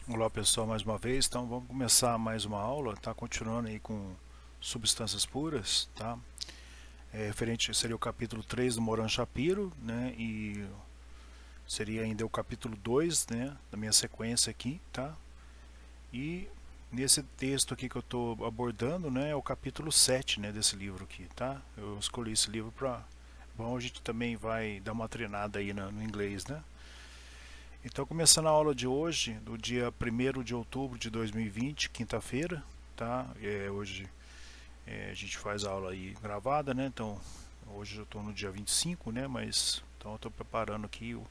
Olá pessoal, mais uma vez. Então vamos começar mais uma aula, tá? Continuando aí com substâncias puras, tá? Referente seria o capítulo 3 do Moran Shapiro, né? E seria ainda o capítulo 2, né? Da minha sequência aqui, tá? E nesse texto aqui que eu estou abordando, né? É o capítulo 7, né? Desse livro aqui, tá? Eu escolhi esse livro para... Bom, a gente também vai dar uma treinada aí no inglês, né? Então, começando a aula de hoje, do dia 1º de outubro de 2020, quinta-feira, tá? Hoje a gente faz a aula aí gravada, né? Então, hoje eu estou no dia 25, né? Mas, então eu estou preparando aqui,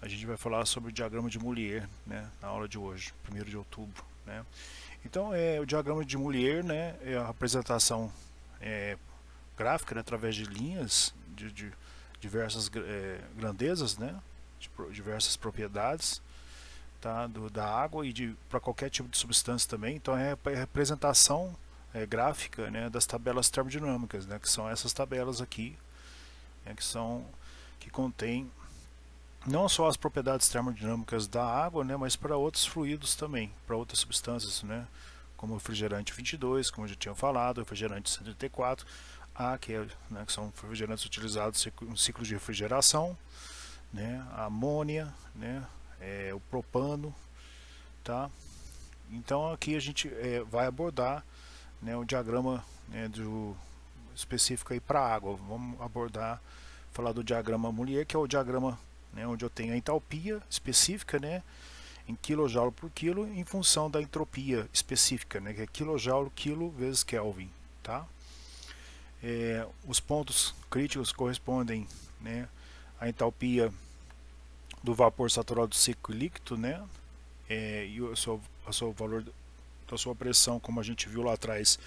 a gente vai falar sobre o diagrama de Molière, né? Na aula de hoje, 1º de outubro, né? Então, o diagrama de Molière, né? É a representação gráfica, né? Através de linhas de diversas grandezas, né? De diversas propriedades, tá, da água e para qualquer tipo de substância também. Então é a representação gráfica, né, das tabelas termodinâmicas, né, que são essas tabelas aqui, né, que contém não só as propriedades termodinâmicas da água, né, mas para outros fluidos também, para outras substâncias, né, como o refrigerante 22, como eu já tinha falado, o refrigerante 134, que, né, que são refrigerantes utilizados no ciclo de refrigeração, né, a amônia, né, o propano, tá? Então aqui a gente vai abordar, né, o diagrama, né, específico aí para água. Vamos abordar, falar do diagrama Molière, que é o diagrama, né, onde eu tenho a entalpia específica, né, em kJ por quilo, em função da entropia específica, né, que é kJ quilo vezes Kelvin, tá? Os pontos críticos correspondem, né, à entalpia do vapor saturado seco e líquido, né, e o seu valor da sua pressão, como a gente viu lá atrás,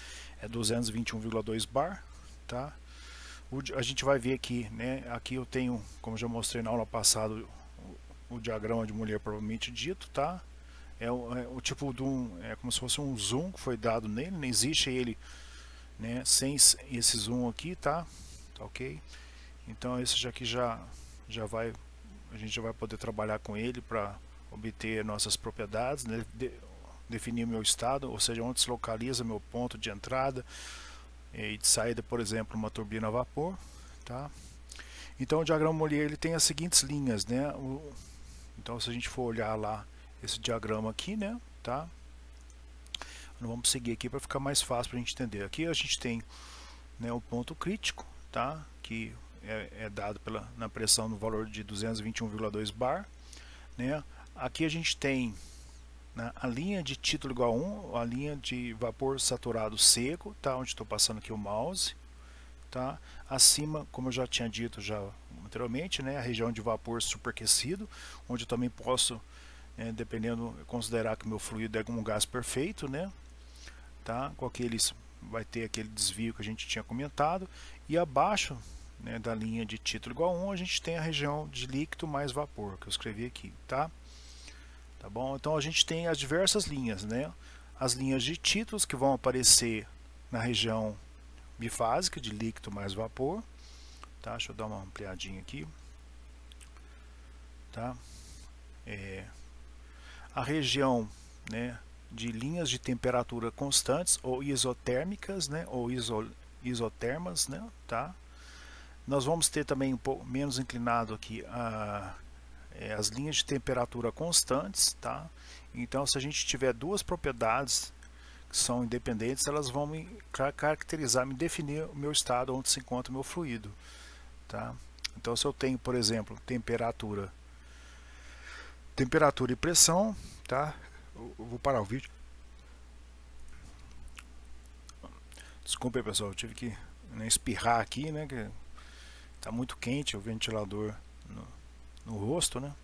é 221,2 bar, tá? A gente vai ver aqui, né? Aqui eu tenho, como já mostrei na aula passada, o diagrama de Molière propriamente dito, tá? O tipo de é como se fosse um zoom que foi dado nele, não existe ele, né? Sem esse zoom aqui, tá? Tá ok? Então esse aqui já vai, a gente já vai poder trabalhar com ele para obter nossas propriedades, né? Definir meu estado, ou seja, onde se localiza meu ponto de entrada e de saída, por exemplo, uma turbina a vapor, tá? Então o diagrama Molière ele tem as seguintes linhas, né? Então se a gente for olhar lá esse diagrama aqui, né, tá? Vamos seguir aqui para ficar mais fácil para a gente entender. Aqui a gente tem, né, o ponto crítico, tá? Que é dado na pressão no valor de 221,2 bar, né? Aqui a gente tem, né, a linha de título igual a 1, a linha de vapor saturado seco, tá? Onde estou passando aqui o mouse, tá? Acima, como eu já tinha dito já anteriormente, né, a região de vapor superaquecido, onde eu também posso, dependendo, considerar que o meu fluido é um gás perfeito, né? Tá? Com aqueles, vai ter aquele desvio que a gente tinha comentado, e abaixo, né, da linha de título igual a 1, a gente tem a região de líquido mais vapor, que eu escrevi aqui, tá? Tá bom? Então a gente tem as diversas linhas, né? As linhas de títulos que vão aparecer na região bifásica de líquido mais vapor, tá? Deixa eu dar uma ampliadinha aqui, tá? A região, né, de linhas de temperatura constantes ou isotérmicas, né, ou isotermas, né, tá? Nós vamos ter também um pouco menos inclinado aqui as linhas de temperatura constantes, tá? Então, se a gente tiver duas propriedades que são independentes, elas vão me caracterizar, me definir o meu estado, onde se encontra o meu fluido, tá? Então, se eu tenho, por exemplo, temperatura e pressão, tá? Eu vou parar o vídeo. Desculpa aí, pessoal, eu tive que, né, espirrar aqui, né? Que tá muito quente o ventilador no rosto, né?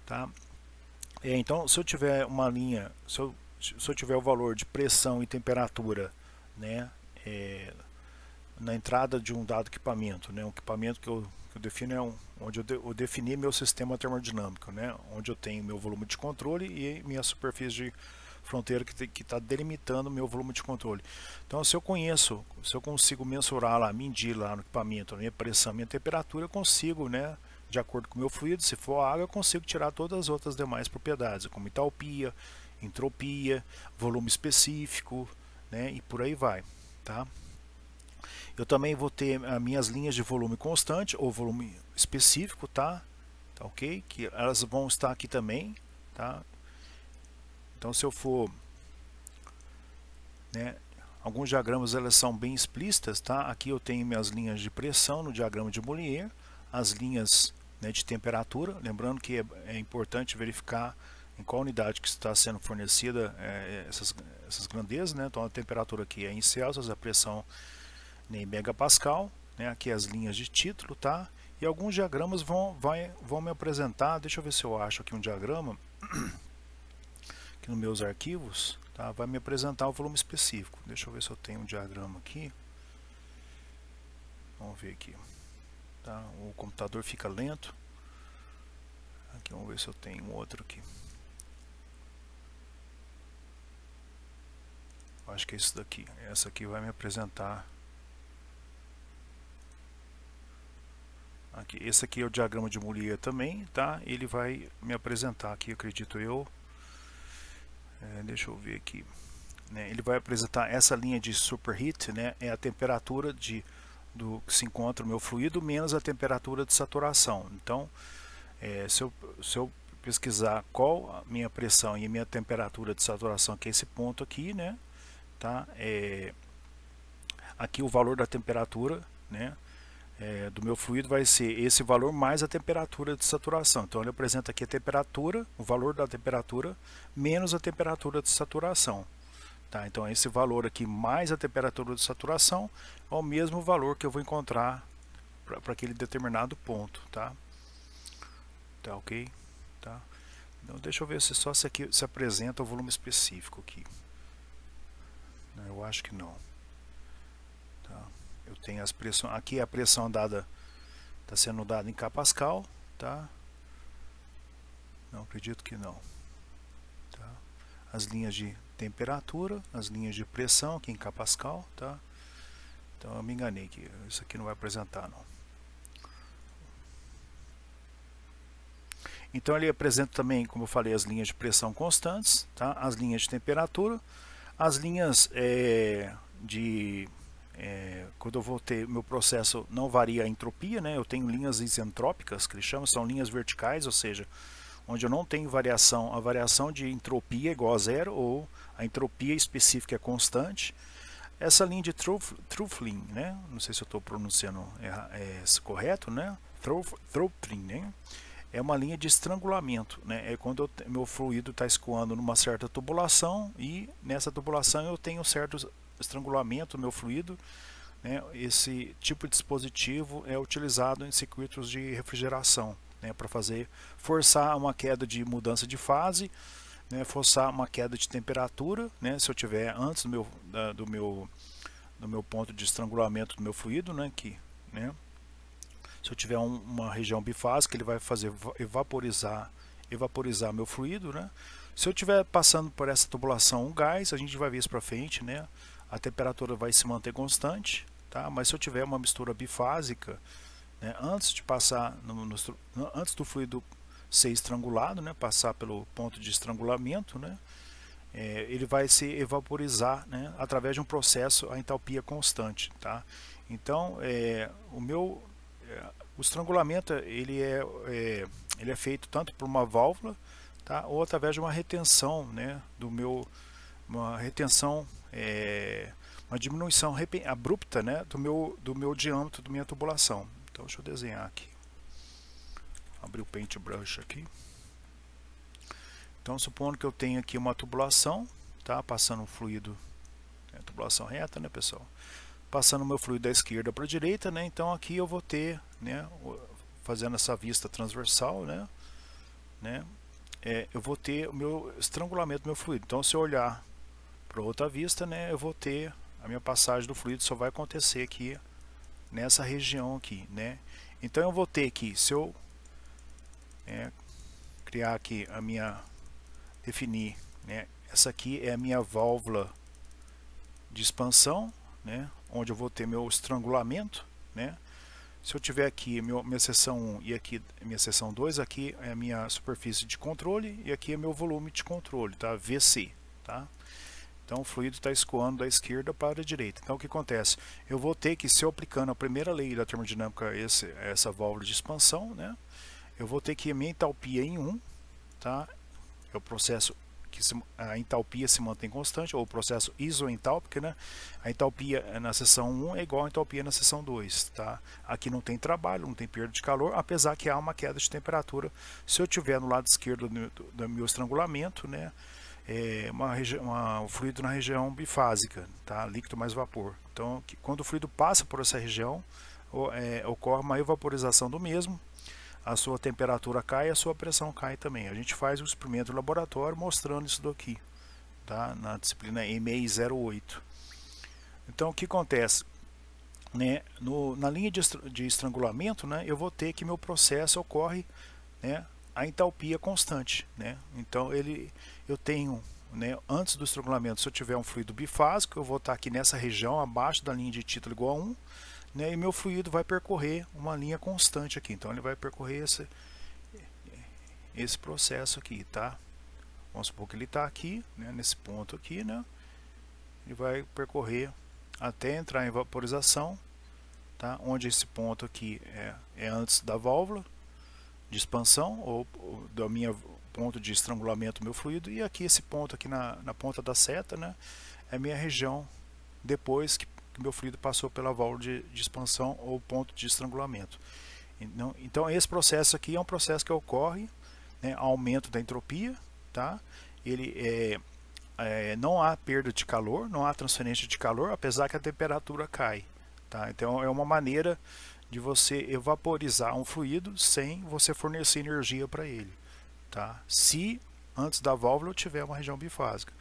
Tá? Então, se eu tiver uma linha, se eu tiver o valor de pressão e temperatura, né, na entrada de um dado equipamento, né, um equipamento que eu defino onde eu defini meu sistema termodinâmico, né, onde eu tenho meu volume de controle e minha superfície de fronteira que está delimitando o meu volume de controle. Então, se eu consigo mensurar lá, medir lá no equipamento, minha pressão, minha temperatura, eu consigo, né, de acordo com o meu fluido. Se for água, eu consigo tirar todas as outras demais propriedades, como entalpia, entropia, volume específico, né, e por aí vai, tá? Eu também vou ter as minhas linhas de volume constante ou volume específico, tá? Tá ok? Que elas vão estar aqui também, tá? Então, se eu for, né, alguns diagramas elas são bem explícitas, tá? Aqui eu tenho minhas linhas de pressão no diagrama de Molière, as linhas, né, de temperatura, lembrando que é importante verificar em qual unidade que está sendo fornecida essas grandezas, né? Então a temperatura aqui é em Celsius, a pressão em megapascal, né? Aqui as linhas de título, tá? E alguns diagramas vão me apresentar, deixa eu ver se eu acho aqui um diagrama, aqui nos meus arquivos, tá? Vai me apresentar o volume específico. Deixa eu ver se eu tenho um diagrama aqui. Vamos ver aqui. Tá? O computador fica lento. Aqui, vamos ver se eu tenho um outro aqui. Acho que é esse daqui. Essa aqui vai me apresentar. Aqui, esse aqui é o diagrama de Molière também, tá? Ele vai me apresentar aqui, acredito eu. Deixa eu ver aqui. Né? Ele vai apresentar essa linha de superheat, né? É a temperatura que se encontra o meu fluido menos a temperatura de saturação. Então, se eu pesquisar qual a minha pressão e a minha temperatura de saturação, que é esse ponto aqui, né? Tá? Aqui o valor da temperatura, né, do meu fluido vai ser esse valor mais a temperatura de saturação. Então ele apresenta aqui a temperatura, o valor da temperatura menos a temperatura de saturação. Tá? Então esse valor aqui mais a temperatura de saturação é o mesmo valor que eu vou encontrar para aquele determinado ponto. Tá? Tá ok? Tá? Então deixa eu ver se só se aqui se apresenta o volume específico aqui. Eu acho que não. Tá? Eu tenho as pressões. Aqui a pressão dada está sendo dada em kPa, tá? Não acredito que não. Tá? As linhas de temperatura, as linhas de pressão aqui em kPa, tá? Então eu me enganei aqui. Isso aqui não vai apresentar não. Então ele apresenta também, como eu falei, as linhas de pressão constantes, tá? As linhas de temperatura. As linhas quando eu vou ter, meu processo não varia a entropia, né? Eu tenho linhas isentrópicas, que eles chamam, são linhas verticais, ou seja, onde eu não tenho variação, a variação de entropia é igual a zero, ou a entropia específica é constante. Essa linha de Truffaut, né? Não sei se eu estou pronunciando correto, né? Truffaut, né? É uma linha de estrangulamento, né? É quando meu fluido está escoando numa certa tubulação e nessa tubulação eu tenho um certo estrangulamento do meu fluido, né? Esse tipo de dispositivo é utilizado em circuitos de refrigeração, né? Para forçar uma queda de mudança de fase, né? Forçar uma queda de temperatura, né? Se eu tiver antes do meu ponto de estrangulamento do meu fluido, né? Né? Se eu tiver uma região bifásica, ele vai fazer evaporizar meu fluido, né? Se eu estiver passando por essa tubulação um gás, a gente vai ver isso para frente, né? A temperatura vai se manter constante, tá? Mas se eu tiver uma mistura bifásica, né? Antes de passar antes do fluido ser estrangulado, né? Passar pelo ponto de estrangulamento, né? Ele vai se evaporizar, né? Através de um processo a entalpia constante, tá? Então, o estrangulamento ele é feito tanto por uma válvula, tá, ou através de uma retenção, né, uma diminuição abrupta, né, do meu diâmetro, da minha tubulação. Então deixa eu desenhar aqui. Abrir o Paintbrush aqui. Então supondo que eu tenho aqui uma tubulação, tá, passando um fluido, tubulação reta, né, pessoal? Passando o meu fluido da esquerda para a direita, né? Então aqui eu vou ter, né, fazendo essa vista transversal, né, eu vou ter o meu estrangulamento do meu fluido. Então se eu olhar para outra vista, né, eu vou ter a minha passagem do fluido, só vai acontecer aqui nessa região aqui, né? Então eu vou ter aqui, se eu criar aqui definir, né, essa aqui é a minha válvula de expansão, né, onde eu vou ter meu estrangulamento, né? Se eu tiver aqui minha seção 1 e aqui minha seção 2, aqui é a minha superfície de controle e aqui é meu volume de controle, tá? VC, tá? Então o fluido está escoando da esquerda para a direita. Então o que acontece? Eu vou ter que, se eu aplicando a primeira lei da termodinâmica, essa válvula de expansão, né? Eu vou ter que a minha entalpia em 1, tá? É o processo que a entalpia se mantém constante, ou o processo isoentálpico, né? A entalpia na seção 1 é igual à entalpia na seção 2, tá? Aqui não tem trabalho, não tem perda de calor, apesar que há uma queda de temperatura. Se eu tiver no lado esquerdo do meu estrangulamento, né? O fluido na região bifásica, tá? Líquido mais vapor. Então, quando o fluido passa por essa região, ocorre uma evaporização do mesmo, a sua temperatura cai e a sua pressão cai também. A gente faz um experimento no laboratório mostrando isso daqui, tá? Na disciplina MEI08. Então o que acontece? Né? Na linha de estrangulamento, né, eu vou ter que meu processo ocorre, né, a entalpia constante, né? Então eu tenho, né, antes do estrangulamento, se eu tiver um fluido bifásico, eu vou estar aqui nessa região abaixo da linha de título igual a 1, né, e meu fluido vai percorrer uma linha constante aqui. Então ele vai percorrer esse processo aqui, tá? Vamos supor que ele está aqui, né, nesse ponto aqui, né? Ele vai percorrer até entrar em vaporização, tá? Onde esse ponto aqui é antes da válvula de expansão ou do minha ponto de estrangulamento do meu fluido, e aqui esse ponto aqui na ponta da seta, né, é minha região depois que meu fluido passou pela válvula de expansão ou ponto de estrangulamento. Então esse processo aqui é um processo que ocorre, né, aumento da entropia, tá? Ele não há perda de calor, não há transferência de calor, apesar que a temperatura cai, tá? Então é uma maneira de você evaporizar um fluido sem você fornecer energia para ele, tá? Se antes da válvula eu tiver uma região bifásica,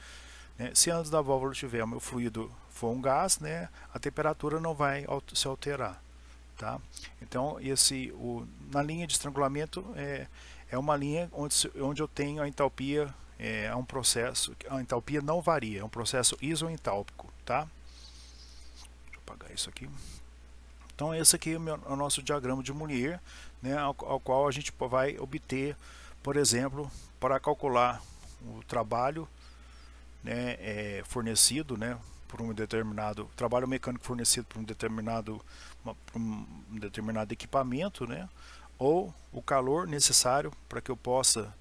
né? Se antes da válvula eu tiver meu fluido for um gás, né, a temperatura não vai se alterar, tá? Então na linha de estrangulamento é uma linha onde eu tenho a entalpia, um processo, a entalpia não varia, é um processo isoentálpico, tá? Deixa eu apagar isso aqui. Então esse aqui é o nosso diagrama de Mollier, né, ao qual a gente vai obter, por exemplo, para calcular o trabalho, né, fornecido, né, por um determinado trabalho mecânico fornecido por um determinado equipamento, né, ou o calor necessário para que eu possa,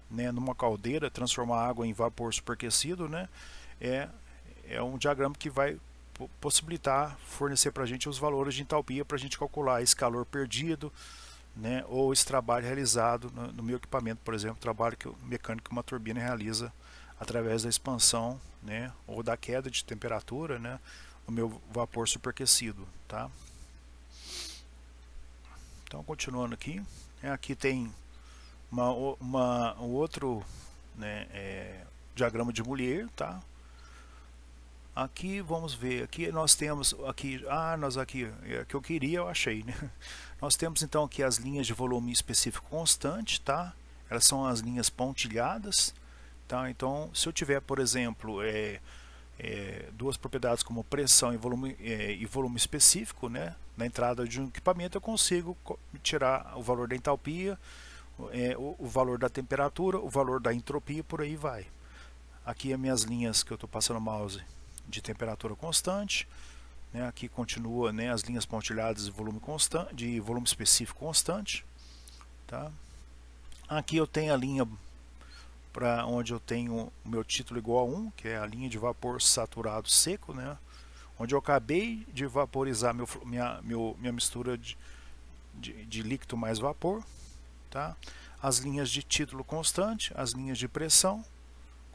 né, numa caldeira transformar água em vapor superaquecido, né, é um diagrama que vai possibilitar fornecer para a gente os valores de entalpia para a gente calcular esse calor perdido, né, ou esse trabalho realizado no meu equipamento, por exemplo, trabalho mecânico que uma turbina realiza através da expansão, né, ou da queda de temperatura, né, o meu vapor superaquecido, tá? Então continuando aqui, aqui tem um outro, né, diagrama de Mollier, tá? Aqui vamos ver, aqui nós temos que eu queria, eu achei, né? Nós temos então aqui as linhas de volume específico constante, tá? Elas são as linhas pontilhadas, tá? Então se eu tiver, por exemplo, duas propriedades como pressão e volume específico, né, na entrada de um equipamento, eu consigo tirar o valor da entalpia, o valor da temperatura, o valor da entropia, por aí vai. Aqui as minhas linhas que eu estou passando o mouse de temperatura constante, né, aqui continua, né, as linhas pontilhadas de volume constante, de volume específico constante, tá? Aqui eu tenho a linha para onde eu tenho o meu título igual a 1, que é a linha de vapor saturado seco, né, onde eu acabei de vaporizar minha mistura de líquido mais vapor, tá? As linhas de título constante, as linhas de pressão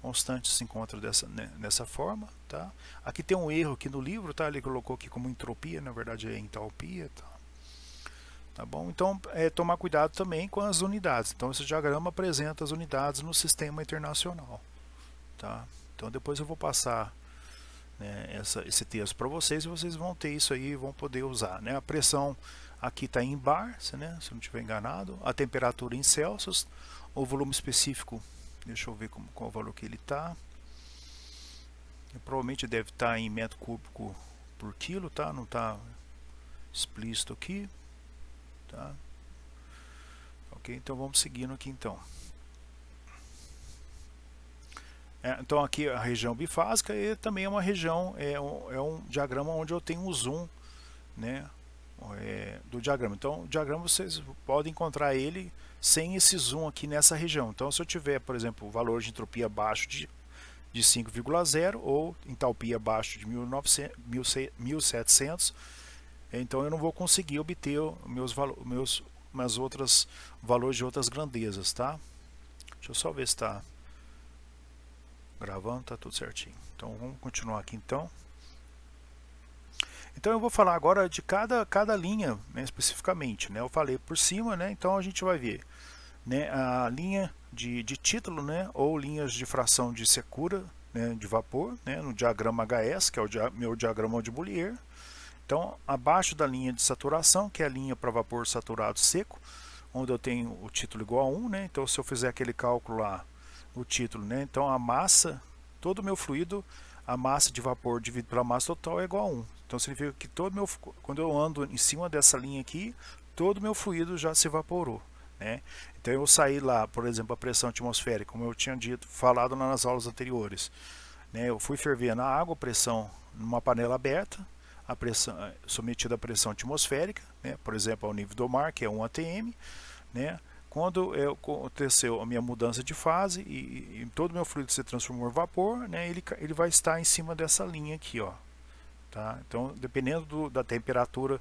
constante se encontram dessa forma, tá? Aqui tem um erro aqui no livro, tá? Ele colocou aqui como entropia, na verdade é entalpia, tá bom? Então tomar cuidado também com as unidades. Então esse diagrama apresenta as unidades no sistema internacional, tá? Então depois eu vou passar, né, esse texto para vocês e vocês vão ter isso aí e vão poder usar, né? A pressão aqui está em bar, né, se não estiver enganado, a temperatura em Celsius, o volume específico, deixa eu ver qual o valor que ele está. Provavelmente deve estar em metro cúbico por quilo, tá? Não está explícito aqui. tá? Ok, então vamos seguindo aqui então. Então aqui a região bifásica e também é uma região, é um diagrama onde eu tenho um zoom, né, do diagrama. Então o diagrama vocês podem encontrar ele sem esse zoom aqui nessa região. Então se eu tiver, por exemplo, o valor de entropia abaixo de 5,0 ou entalpia abaixo de 1700, então eu não vou conseguir obter meus outros valores de outras grandezas, tá? Deixa eu só ver se está gravando, tá tudo certinho. Então vamos continuar aqui então. Então eu vou falar agora de cada linha, né, especificamente, né? Eu falei por cima, né? Então a gente vai ver, né, a linha de título, né, ou linhas de fração de secura, né, de vapor, né, no diagrama HS, que é o meu diagrama de Boolier. Então abaixo da linha de saturação, que é a linha para vapor saturado seco, onde eu tenho o título igual a 1, né? Então se eu fizer aquele cálculo lá, o título, né? Então a massa, todo o meu fluido, a massa de vapor dividido pela massa total é igual a 1. Então significa que quando eu ando em cima dessa linha aqui, todo o meu fluido já se evaporou, né? Então eu saí lá, por exemplo, a pressão atmosférica, como eu tinha falado nas aulas anteriores, né? Eu fui ferver na água, pressão numa panela aberta, a pressão submetida à pressão atmosférica, né? Por exemplo, ao nível do mar, que é 1 atm, né? Quando aconteceu a minha mudança de fase e todo o meu fluido se transformou em vapor, né, ele vai estar em cima dessa linha aqui, ó, tá? Então, dependendo da temperatura,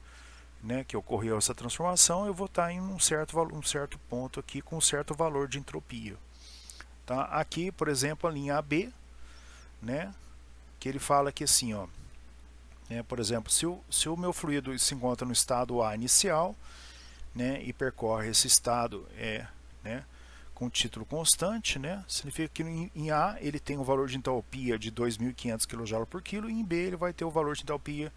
né, que ocorreu essa transformação, eu vou estar em um certo ponto aqui com um certo valor de entropia, tá? Aqui, por exemplo, a linha AB, né, que ele fala que assim, ó, né, por exemplo, se o meu fluido se encontra no estado A inicial, né, e percorre esse estado né, com título constante, né, significa que em A ele tem um valor de entalpia de 2.500 kJ por quilo, e em B ele vai ter o valor de entalpia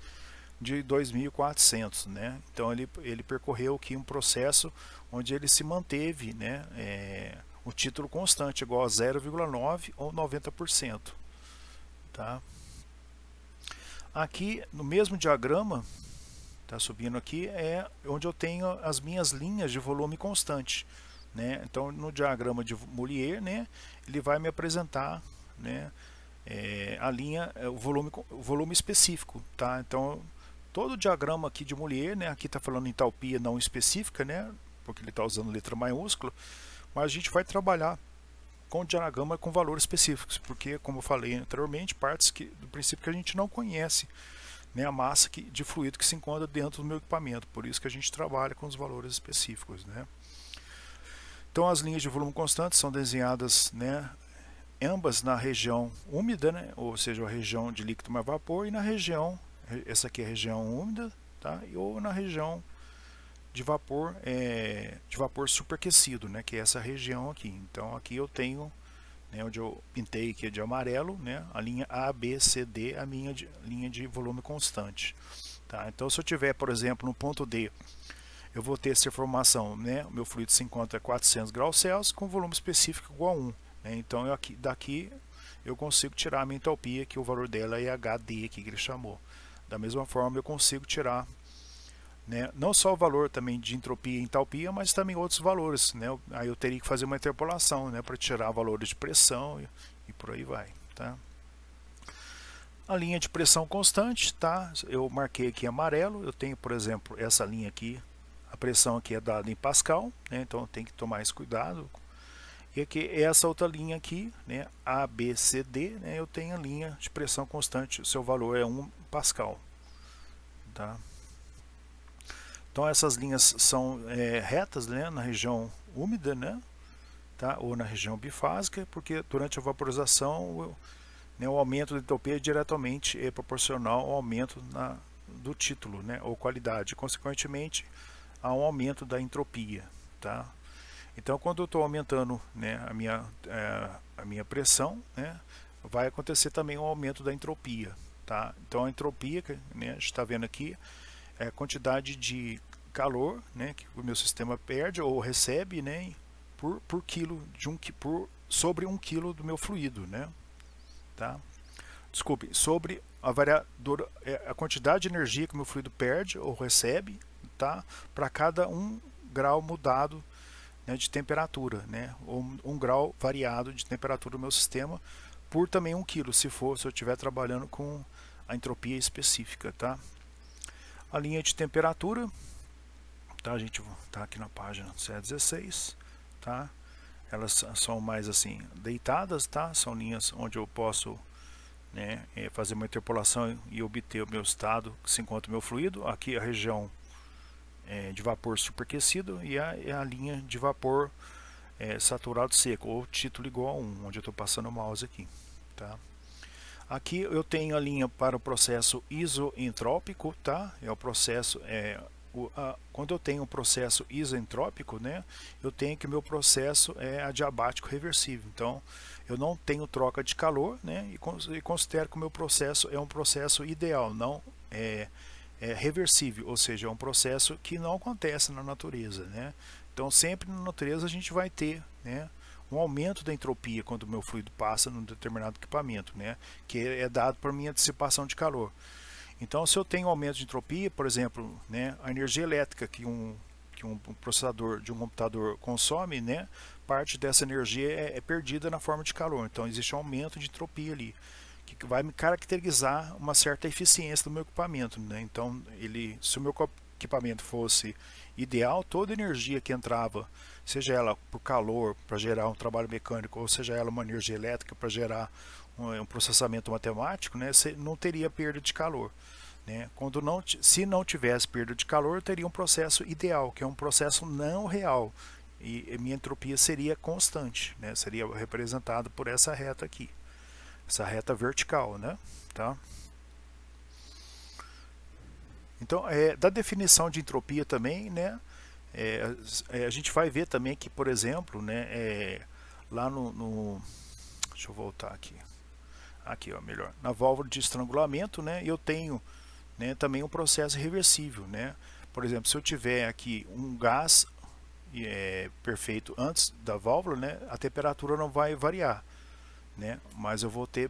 de 2.400, né? Então ele percorreu aqui um processo onde ele se manteve, né, o título constante igual a 0,9 ou 90%, tá? Aqui no mesmo diagrama, tá subindo aqui, é onde eu tenho as minhas linhas de volume constante, né? Então no diagrama de Boolier, né, ele vai me apresentar, né, a linha, o volume específico, tá? Então todo o diagrama aqui de Boolier, né, aqui está falando entalpia não específica, né, porque ele está usando letra maiúscula, mas a gente vai trabalhar com o diagrama com valores específicos, porque como eu falei anteriormente, partes do princípio que a gente não conhece, né, a massa de fluido que se encontra dentro do meu equipamento, por isso que a gente trabalha com os valores específicos, né? Então as linhas de volume constante são desenhadas, né, ambas na região úmida, né, ou seja, a região de líquido mais vapor, e na região, essa aqui é a região úmida, tá, ou na região de vapor superaquecido, né, que é essa região aqui. Então aqui eu tenho, né, onde eu pintei aqui de amarelo, né, a linha A, B, C, D, a minha linha de volume constante, tá? Então se eu tiver, por exemplo, no ponto D, eu vou ter essa informação, né, o meu fluido se encontra a 400 graus Celsius com volume específico igual a 1, né? Então daqui eu consigo tirar a minha entalpia, que o valor dela é HD aqui, que ele chamou. Da mesma forma eu consigo tirar, né, não só o valor também de entropia e entalpia, mas também outros valores, né? Aí eu teria que fazer uma interpolação, né, para tirar valores de pressão e por aí vai, tá? A linha de pressão constante, tá? Eu marquei aqui em amarelo. Eu tenho, por exemplo, essa linha aqui, a pressão aqui é dada em Pascal, né? Então tem que tomar esse cuidado. E aqui essa outra linha aqui, né, A, B, C, D, né, eu tenho a linha de pressão constante, o seu valor é 1 Pascal, tá? Então essas linhas são retas, né, na região úmida, né, tá, ou na região bifásica, porque durante a vaporização né, o aumento da entropia diretamente é proporcional ao aumento do título, né, ou qualidade. Consequentemente, há um aumento da entropia, tá? Então quando eu estou aumentando, né, a minha pressão, né, vai acontecer também um aumento da entropia, tá? Então a entropia, né, a gente está vendo aqui, é a quantidade de calor, né, que o meu sistema perde ou recebe, né, por quilo sobre 1 quilo do meu fluido, né, tá? Desculpe, sobre a quantidade de energia que o meu fluido perde ou recebe, tá? Para cada 1 grau mudado, né, de temperatura, né? Ou 1 grau variado de temperatura do meu sistema, por também 1 kg, se eu estiver trabalhando com a entropia específica, tá? A linha de temperatura, tá? A gente tá aqui na página 116, tá? Elas são mais assim deitadas, tá? São linhas onde eu posso, né, fazer uma interpolação e obter o meu estado que se encontra o meu fluido. Aqui a região de vapor superaquecido e a linha de vapor saturado seco, ou título igual a 1, onde eu estou passando o mouse aqui, tá? Aqui eu tenho a linha para o processo isoentrópico, tá? É o processo, quando eu tenho um processo isoentrópico, né, eu tenho que o meu processo é adiabático reversível. Então, eu não tenho troca de calor, né, e considero que o meu processo é um processo ideal, não reversível, ou seja, é um processo que não acontece na natureza, né? Então, sempre na natureza a gente vai ter, né, um aumento da entropia quando o meu fluido passa num determinado equipamento, né, que é dado por minha dissipação de calor. Então, se eu tenho aumento de entropia, por exemplo, né, a energia elétrica que um processador de um computador consome, né, parte dessa energia é perdida na forma de calor. Então, existe um aumento de entropia ali, que vai me caracterizar uma certa eficiência do meu equipamento, né? Então, se o meu equipamento fosse ideal, toda energia que entrava, seja ela por calor para gerar um trabalho mecânico, ou seja ela uma energia elétrica para gerar um processamento matemático, né, não teria perda de calor, né? Se não tivesse perda de calor, eu teria um processo ideal, que é um processo não real, e minha entropia seria constante, né? Seria representada por essa reta aqui, essa reta vertical, né? Tá? Então, da definição de entropia também, né, a gente vai ver também que, por exemplo, né, lá deixa eu voltar aqui, ó, melhor, na válvula de estrangulamento, né, eu tenho, né, também um processo reversível, né? Por exemplo, se eu tiver aqui um gás perfeito antes da válvula, né, a temperatura não vai variar, né, mas eu vou ter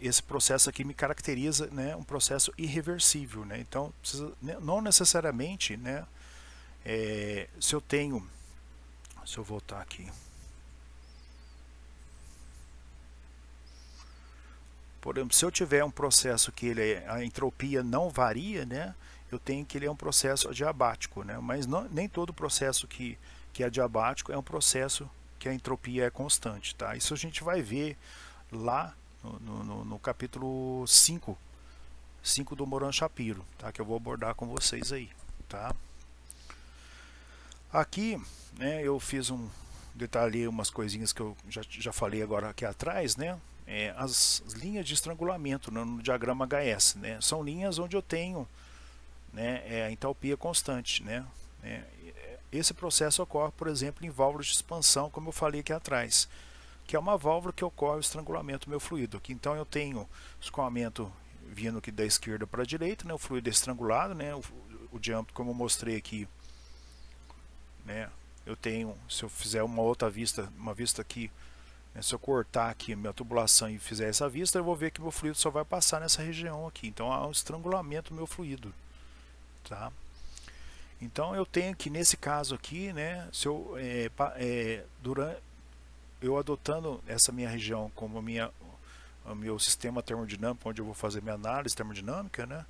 esse processo aqui me caracteriza, né, um processo irreversível, né? Então não necessariamente, né, se eu voltar aqui, por exemplo, se eu tiver um processo que a entropia não varia, né, eu tenho que ele é um processo adiabático, né? Mas nem todo processo que é adiabático é um processo que a entropia é constante, tá? Isso a gente vai ver lá no capítulo 5 do Moran-Shapiro, tá? Que eu vou abordar com vocês aí, tá? Aqui, né, eu fiz detalhei umas coisinhas que eu já falei agora aqui atrás, né? As linhas de estrangulamento no diagrama HS, né? São linhas onde eu tenho, né, a entalpia constante, né? Esse processo ocorre, por exemplo, em válvulas de expansão, como eu falei aqui atrás, que é uma válvula que ocorre o estrangulamento do meu fluido. Aqui, então eu tenho escoamento vindo aqui da esquerda para a direita, né, o fluido é estrangulado, né, o diâmetro, como eu mostrei aqui, né, eu tenho, se eu fizer uma outra vista, uma vista aqui, né, se eu cortar aqui a minha tubulação e fizer essa vista, eu vou ver que meu fluido só vai passar nessa região aqui. Então há um estrangulamento do meu fluido, tá? Então eu tenho que nesse caso aqui, né, se eu adotando essa minha região como o meu sistema termodinâmico, onde eu vou fazer minha análise termodinâmica, né,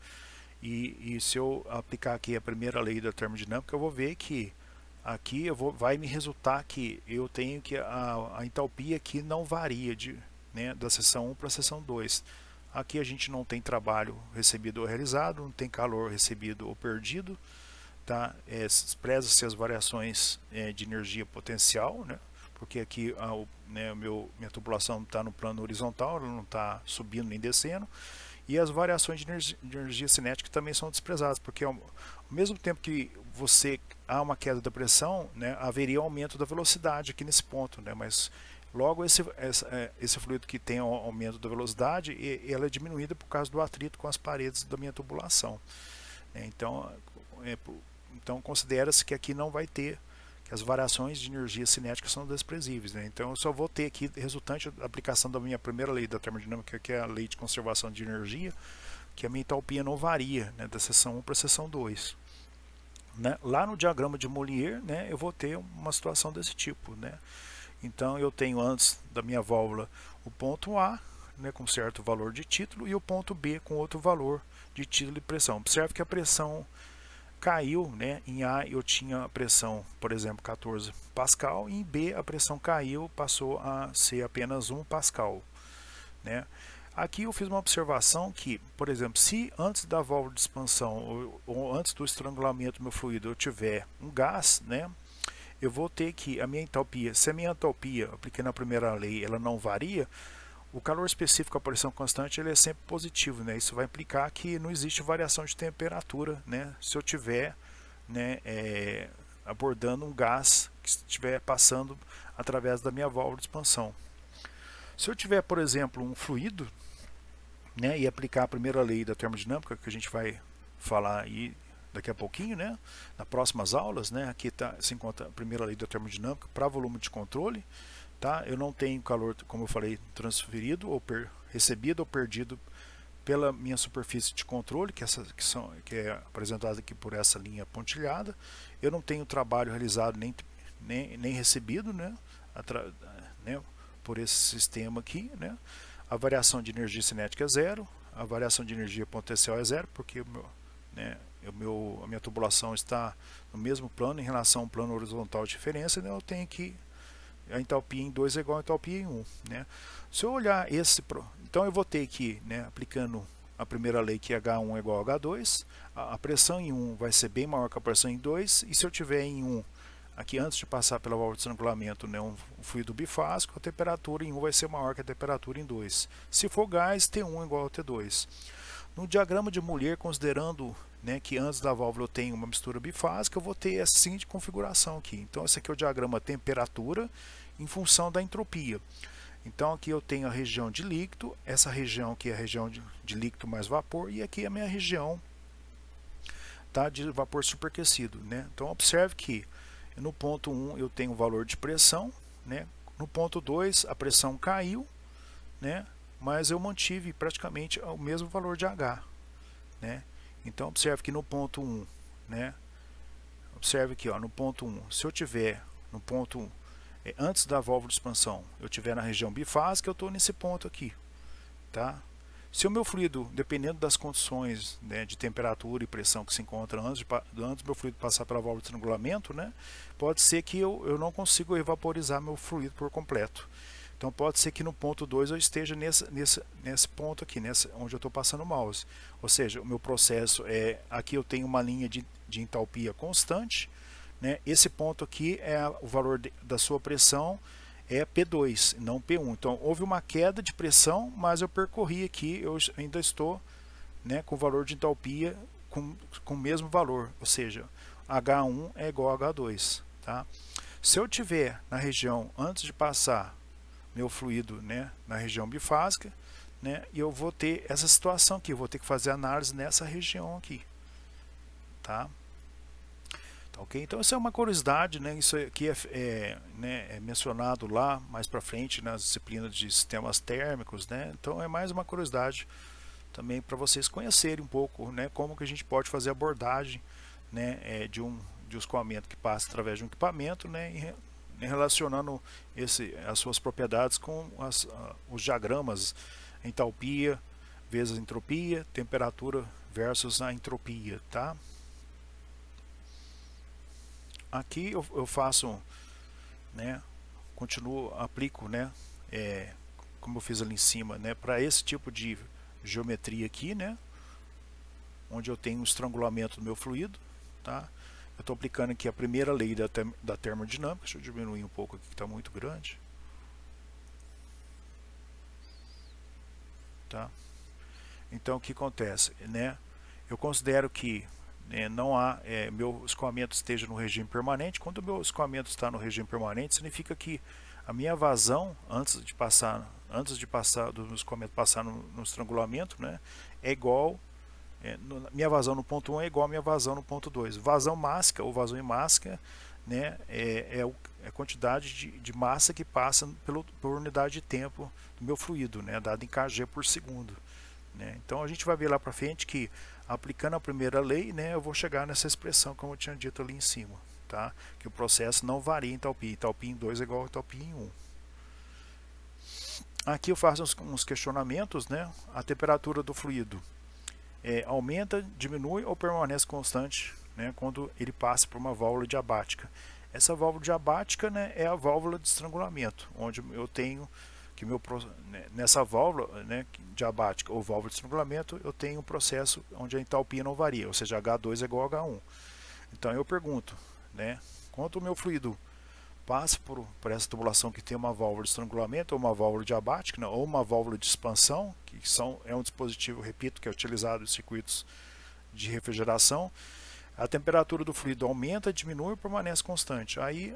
e se eu aplicar aqui a primeira lei da termodinâmica, eu vou ver que aqui vai me resultar que eu tenho que a entalpia aqui não varia né, da seção 1 para a seção 2. Aqui a gente não tem trabalho recebido ou realizado, não tem calor recebido ou perdido, tá? Preza-se as variações de energia potencial, né? Porque aqui minha tubulação está no plano horizontal, ela não está subindo nem descendo, e as variações de energia cinética também são desprezadas, porque ao mesmo tempo que há uma queda da pressão, né, haveria aumento da velocidade aqui nesse ponto, né, mas logo esse fluido que tem aumento da velocidade, ela é diminuída por causa do atrito com as paredes da minha tubulação, né? Então considera-se que aqui não vai ter, que as variações de energia cinética são desprezíveis, né? Então eu só vou ter aqui, resultante da aplicação da minha primeira lei da termodinâmica, que é a lei de conservação de energia, que a minha entalpia não varia, né, da seção 1 para a seção 2. Né? Lá no diagrama de Mollier, né, eu vou ter uma situação desse tipo. Né? Então eu tenho antes da minha válvula o ponto A, né, com certo valor de título, e o ponto B com outro valor de título e pressão. Observe que a pressão caiu, né? Em A eu tinha a pressão, por exemplo, 14 Pascal, e em B a pressão caiu, passou a ser apenas 1 Pascal. Né? Aqui eu fiz uma observação que, por exemplo, se antes da válvula de expansão ou antes do estrangulamento do meu fluido eu tiver um gás, né, eu vou ter que a minha entalpia, se a minha entalpia, apliquei na primeira lei, ela não varia, o calor específico à pressão constante ele é sempre positivo, né? Isso vai implicar que não existe variação de temperatura, né, se eu tiver, né, abordando um gás que estiver passando através da minha válvula de expansão. Se eu tiver, por exemplo, um fluido, né, e aplicar a primeira lei da termodinâmica, que a gente vai falar aí daqui a pouquinho, né, nas próximas aulas, né, aqui se encontra a primeira lei da termodinâmica para volume de controle, tá? Eu não tenho calor, como eu falei, transferido ou recebido ou perdido pela minha superfície de controle, que é apresentada aqui por essa linha pontilhada. Eu não tenho trabalho realizado nem recebido, né, por esse sistema aqui, né? A variação de energia cinética é zero, a variação de energia potencial é zero, porque a minha tubulação está no mesmo plano em relação ao plano horizontal de diferença, né? Eu tenho que a entalpia em 2 é igual a entalpia em 1. Né? Se eu olhar então eu vou ter que, né, aplicando a primeira lei que H1 é igual a H2, a pressão em 1 vai ser bem maior que a pressão em 2, e se eu tiver em 1 aqui antes de passar pela válvula de estrangulamento, né, um fluido bifásico, a temperatura em 1 vai ser maior que a temperatura em 2. Se for gás, T1 é igual a T2. No diagrama de Mollier, considerando, né, que antes da válvula eu tenho uma mistura bifásica, eu vou ter essa seguinte configuração aqui. Então esse aqui é o diagrama temperatura em função da entropia. Então aqui eu tenho a região de líquido, essa região aqui é a região de líquido mais vapor, e aqui é a minha região, tá, de vapor superaquecido. Né? Então observe que no ponto 1 eu tenho o valor de pressão, né? No ponto 2 a pressão caiu, né? Mas eu mantive praticamente o mesmo valor de H. Né? Então observe que no ponto 1, né? Observe aqui, ó, no ponto 1, se eu tiver no ponto 1, antes da válvula de expansão, eu tiver na região bifásica, eu estou nesse ponto aqui. Tá? Se o meu fluido, dependendo das condições, né, de temperatura e pressão que se encontra antes do meu fluido passar pela válvula de estrangulamento, né, pode ser que eu não consiga evaporizar meu fluido por completo. Então pode ser que no ponto 2 eu esteja nesse ponto aqui, onde eu estou passando o mouse. Ou seja, o meu processo aqui eu tenho uma linha de entalpia constante, né, esse ponto aqui é o valor da sua pressão, é P2, não P1. Então houve uma queda de pressão, mas eu percorri aqui, eu ainda estou, né, com o valor de entalpia com o mesmo valor, ou seja, H1 é igual a H2. Tá? Se eu tiver na região, antes de passar meu fluido, né, na região bifásica, né, e eu vou ter essa situação aqui, eu vou ter que fazer análise nessa região aqui. Tá? Okay? Então isso é uma curiosidade, né? Isso aqui é mencionado lá mais para frente nas disciplinas de sistemas térmicos, né? Então é mais uma curiosidade também para vocês conhecerem um pouco, né, como que a gente pode fazer abordagem, né, de um escoamento que passa através de um equipamento, né, e relacionando as suas propriedades com os diagramas entalpia vezes entropia, temperatura versus a entropia, tá? Aqui eu faço, né, aplico, né, como eu fiz ali em cima, né, para esse tipo de geometria aqui, né, onde eu tenho um estrangulamento do meu fluido, tá? Eu estou aplicando aqui a primeira lei da termodinâmica. Deixa eu diminuir um pouco aqui que está muito grande, tá? Então o que acontece, né? Eu considero que não há meu escoamento esteja no regime permanente. Quando o meu escoamento está no regime permanente, significa que a minha vazão antes de passar do meu escoamento passar no estrangulamento, né, é igual, minha vazão no ponto 1 é igual à minha vazão no ponto 2. Vazão mássica ou vazão em massa, né, é a quantidade de massa que passa por unidade de tempo do meu fluido, né, dado em kg por segundo. né? Então a gente vai ver lá para frente que, aplicando a primeira lei, né, eu vou chegar nessa expressão como eu tinha dito ali em cima, tá? Que o processo não varia em entalpia. Entalpia em 2 é igual a entalpia em 1. Aqui eu faço uns questionamentos, né? A temperatura do fluido aumenta, diminui ou permanece constante, né, quando ele passa por uma válvula diabática. Essa válvula diabática, né, é a válvula de estrangulamento, onde eu tenho que nessa válvula, né, diabática ou válvula de estrangulamento, eu tenho um processo onde a entalpia não varia, ou seja, H2 é igual a H1. Então eu pergunto, né, quando o meu fluido passa por essa tubulação que tem uma válvula de estrangulamento ou uma válvula diabática, né, ou uma válvula de expansão, que é um dispositivo, repito, que é utilizado em circuitos de refrigeração, a temperatura do fluido aumenta, diminui ou permanece constante. Aí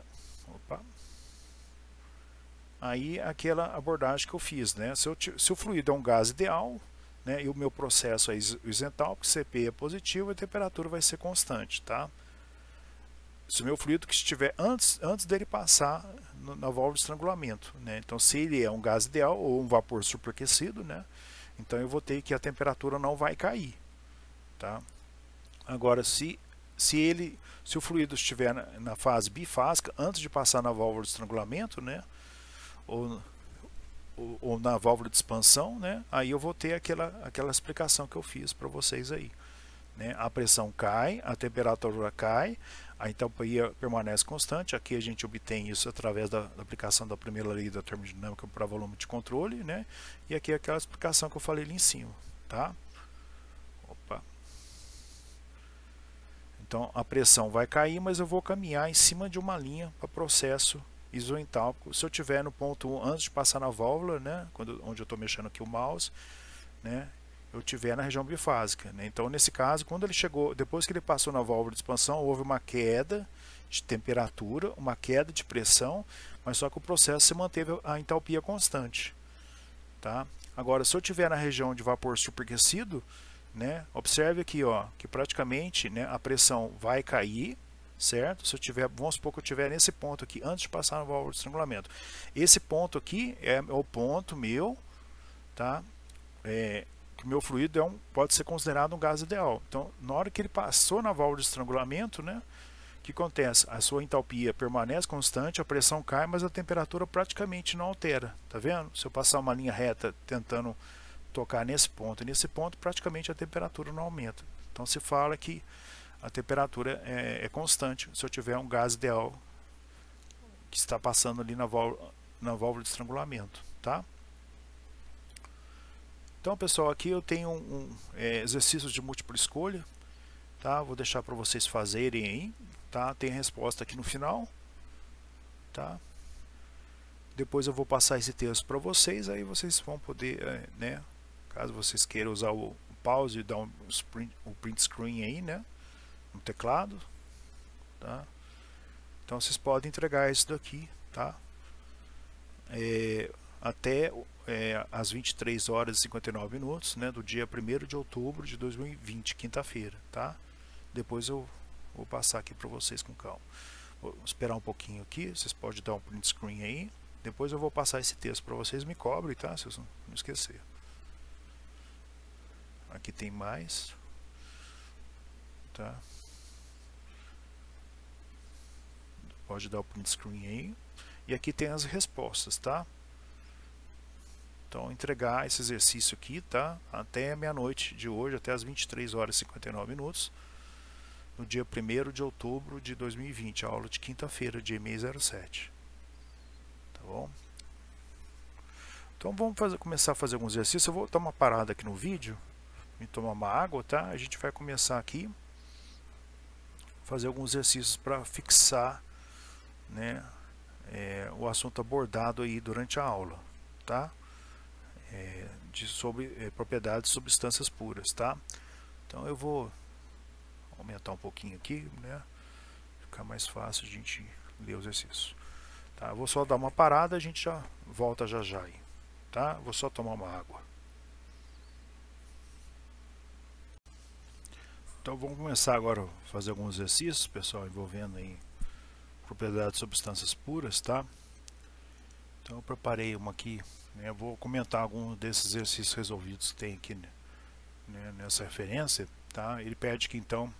aquela abordagem que eu fiz, né? Se o fluido é um gás ideal, né, e o meu processo é isentálpico, CP é positivo, a temperatura vai ser constante, tá? Se o meu fluido que estiver antes dele passar na válvula de estrangulamento, né? Então, se ele é um gás ideal ou um vapor superaquecido, né, então eu vou ter que a temperatura não vai cair, tá? Agora, se o fluido estiver na fase bifásica, antes de passar na válvula de estrangulamento, né, ou na válvula de expansão, né, aí eu vou ter aquela explicação que eu fiz para vocês aí, né? A pressão cai, a temperatura cai, a entalpia permanece constante. Aqui a gente obtém isso através da aplicação da primeira lei da termodinâmica para volume de controle, né? E aqui é aquela explicação que eu falei ali em cima, tá? Então a pressão vai cair, mas eu vou caminhar em cima de uma linha para processo isoentálpico. Se eu tiver no ponto 1 antes de passar na válvula, né, onde eu estou mexendo aqui o mouse, né, eu tiver na região bifásica, né? Então nesse caso, quando ele chegou, depois que ele passou na válvula de expansão, houve uma queda de temperatura, uma queda de pressão, mas só que o processo se manteve a entalpia constante, tá? Agora, se eu tiver na região de vapor superaquecido, né, observe aqui, ó, que praticamente, né, a pressão vai cair, certo? Se eu tiver, vamos supor que eu tiver nesse ponto aqui antes de passar na válvula de estrangulamento. Esse ponto aqui é o ponto meu, tá? Que o meu fluido pode ser considerado um gás ideal. Então, na hora que ele passou na válvula de estrangulamento, né, o que acontece? A sua entalpia permanece constante, a pressão cai, mas a temperatura praticamente não altera. Tá vendo? Se eu passar uma linha reta tentando tocar nesse ponto e nesse ponto, praticamente a temperatura não aumenta. Então se fala que a temperatura é constante se eu tiver um gás ideal que está passando ali na válvula de estrangulamento, tá? Então, pessoal, aqui eu tenho exercícios de múltipla escolha, tá? Vou deixar para vocês fazerem aí, tá? Tem a resposta aqui no final, tá? Depois eu vou passar esse texto para vocês, aí vocês vão poder, né? Caso vocês queiram usar o pause e dar o print screen aí, né, no teclado, tá? Então vocês podem entregar isso daqui, tá? Até às 23 horas e 59 minutos, né, do dia 1º de outubro de 2020, quinta-feira, tá? Depois eu vou passar aqui para vocês com calma. Vou esperar um pouquinho aqui, vocês podem dar um print screen aí. Depois eu vou passar esse texto para vocês, me cobrem, tá? Se vocês não esquecer. Aqui tem mais, tá? Pode dar o print screen aí. E aqui tem as respostas, tá? Então, entregar esse exercício aqui, tá? Até meia-noite de hoje, até as 23 horas e 59 minutos, no dia 1º de outubro de 2020, a aula de quinta-feira, dia 607. Tá bom? Então, vamos começar a fazer alguns exercícios. Eu vou dar uma parada aqui no vídeo, me tomar uma água, tá? A gente vai começar aqui fazer alguns exercícios para fixar, né, o assunto abordado aí durante a aula, tá? Sobre propriedades de substâncias puras, tá? Então eu vou aumentar um pouquinho aqui, né? Ficar mais fácil a gente ler o exercício, tá? Eu vou só dar uma parada, a gente já volta já aí, tá? Vou só tomar uma água. Então vamos começar agora a fazer alguns exercícios, pessoal, envolvendo aí propriedades de substâncias puras, tá? Então eu preparei uma aqui, né? Eu vou comentar alguns desses exercícios resolvidos que tem aqui, né, né, nessa referência, tá? Ele pede que então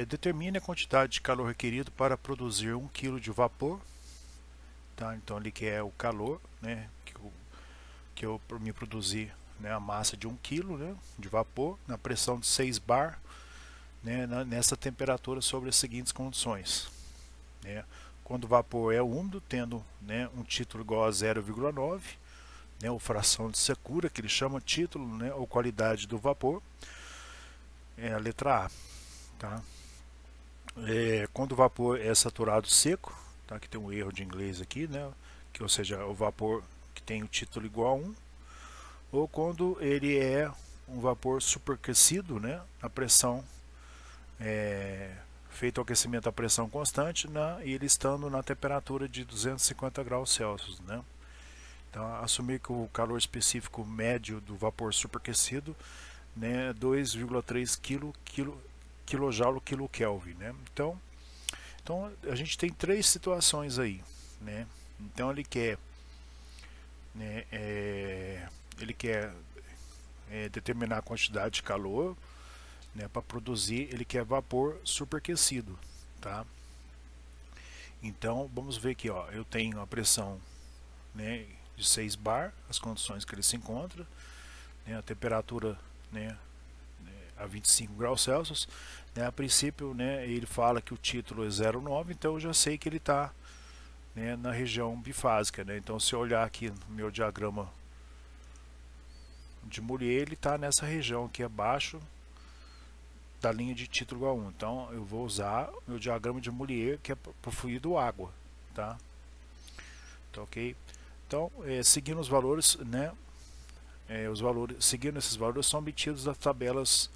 determine a quantidade de calor requerido para produzir 1 kg de vapor, tá? Então ele quer o calor, né, que eu me produzir, né, a massa de 1 kg, né, de vapor na pressão de 6 bar, né, nessa temperatura sobre as seguintes condições, né? Quando o vapor é úmido, tendo, né, um título igual a 0,9, né, ou fração de secura, que ele chama título, né, ou qualidade do vapor, é a letra A, tá? Quando o vapor é saturado seco, tá? Que tem um erro de inglês aqui, né, que, ou seja, o vapor que tem o título igual a 1, ou quando ele é um vapor superaquecido, né, a pressão feito o aquecimento a pressão constante, e ele estando na temperatura de 250 graus Celsius, né? Então, assumir que o calor específico médio do vapor superaquecido, né, é 2,3 kJ/kK, né? Então, a gente tem três situações aí, né? Então ele quer, né, determinar a quantidade de calor, né, para produzir. Ele quer vapor superaquecido, tá? Então vamos ver aqui, ó, eu tenho a pressão, né, de 6 bar, as condições que ele se encontra, né, a temperatura, né, a 25 graus Celsius, né, a princípio, né, ele fala que o título é 0,9, então eu já sei que ele está, né, na região bifásica, né? Então se eu olhar aqui no meu diagrama de Mourier, ele está nessa região aqui abaixo da linha de título igual a 1. Então eu vou usar o meu diagrama de Mourier, que é para o fluido água, tá? Então, ok? Então, seguindo os valores, né, seguindo esses valores são obtidos das tabelas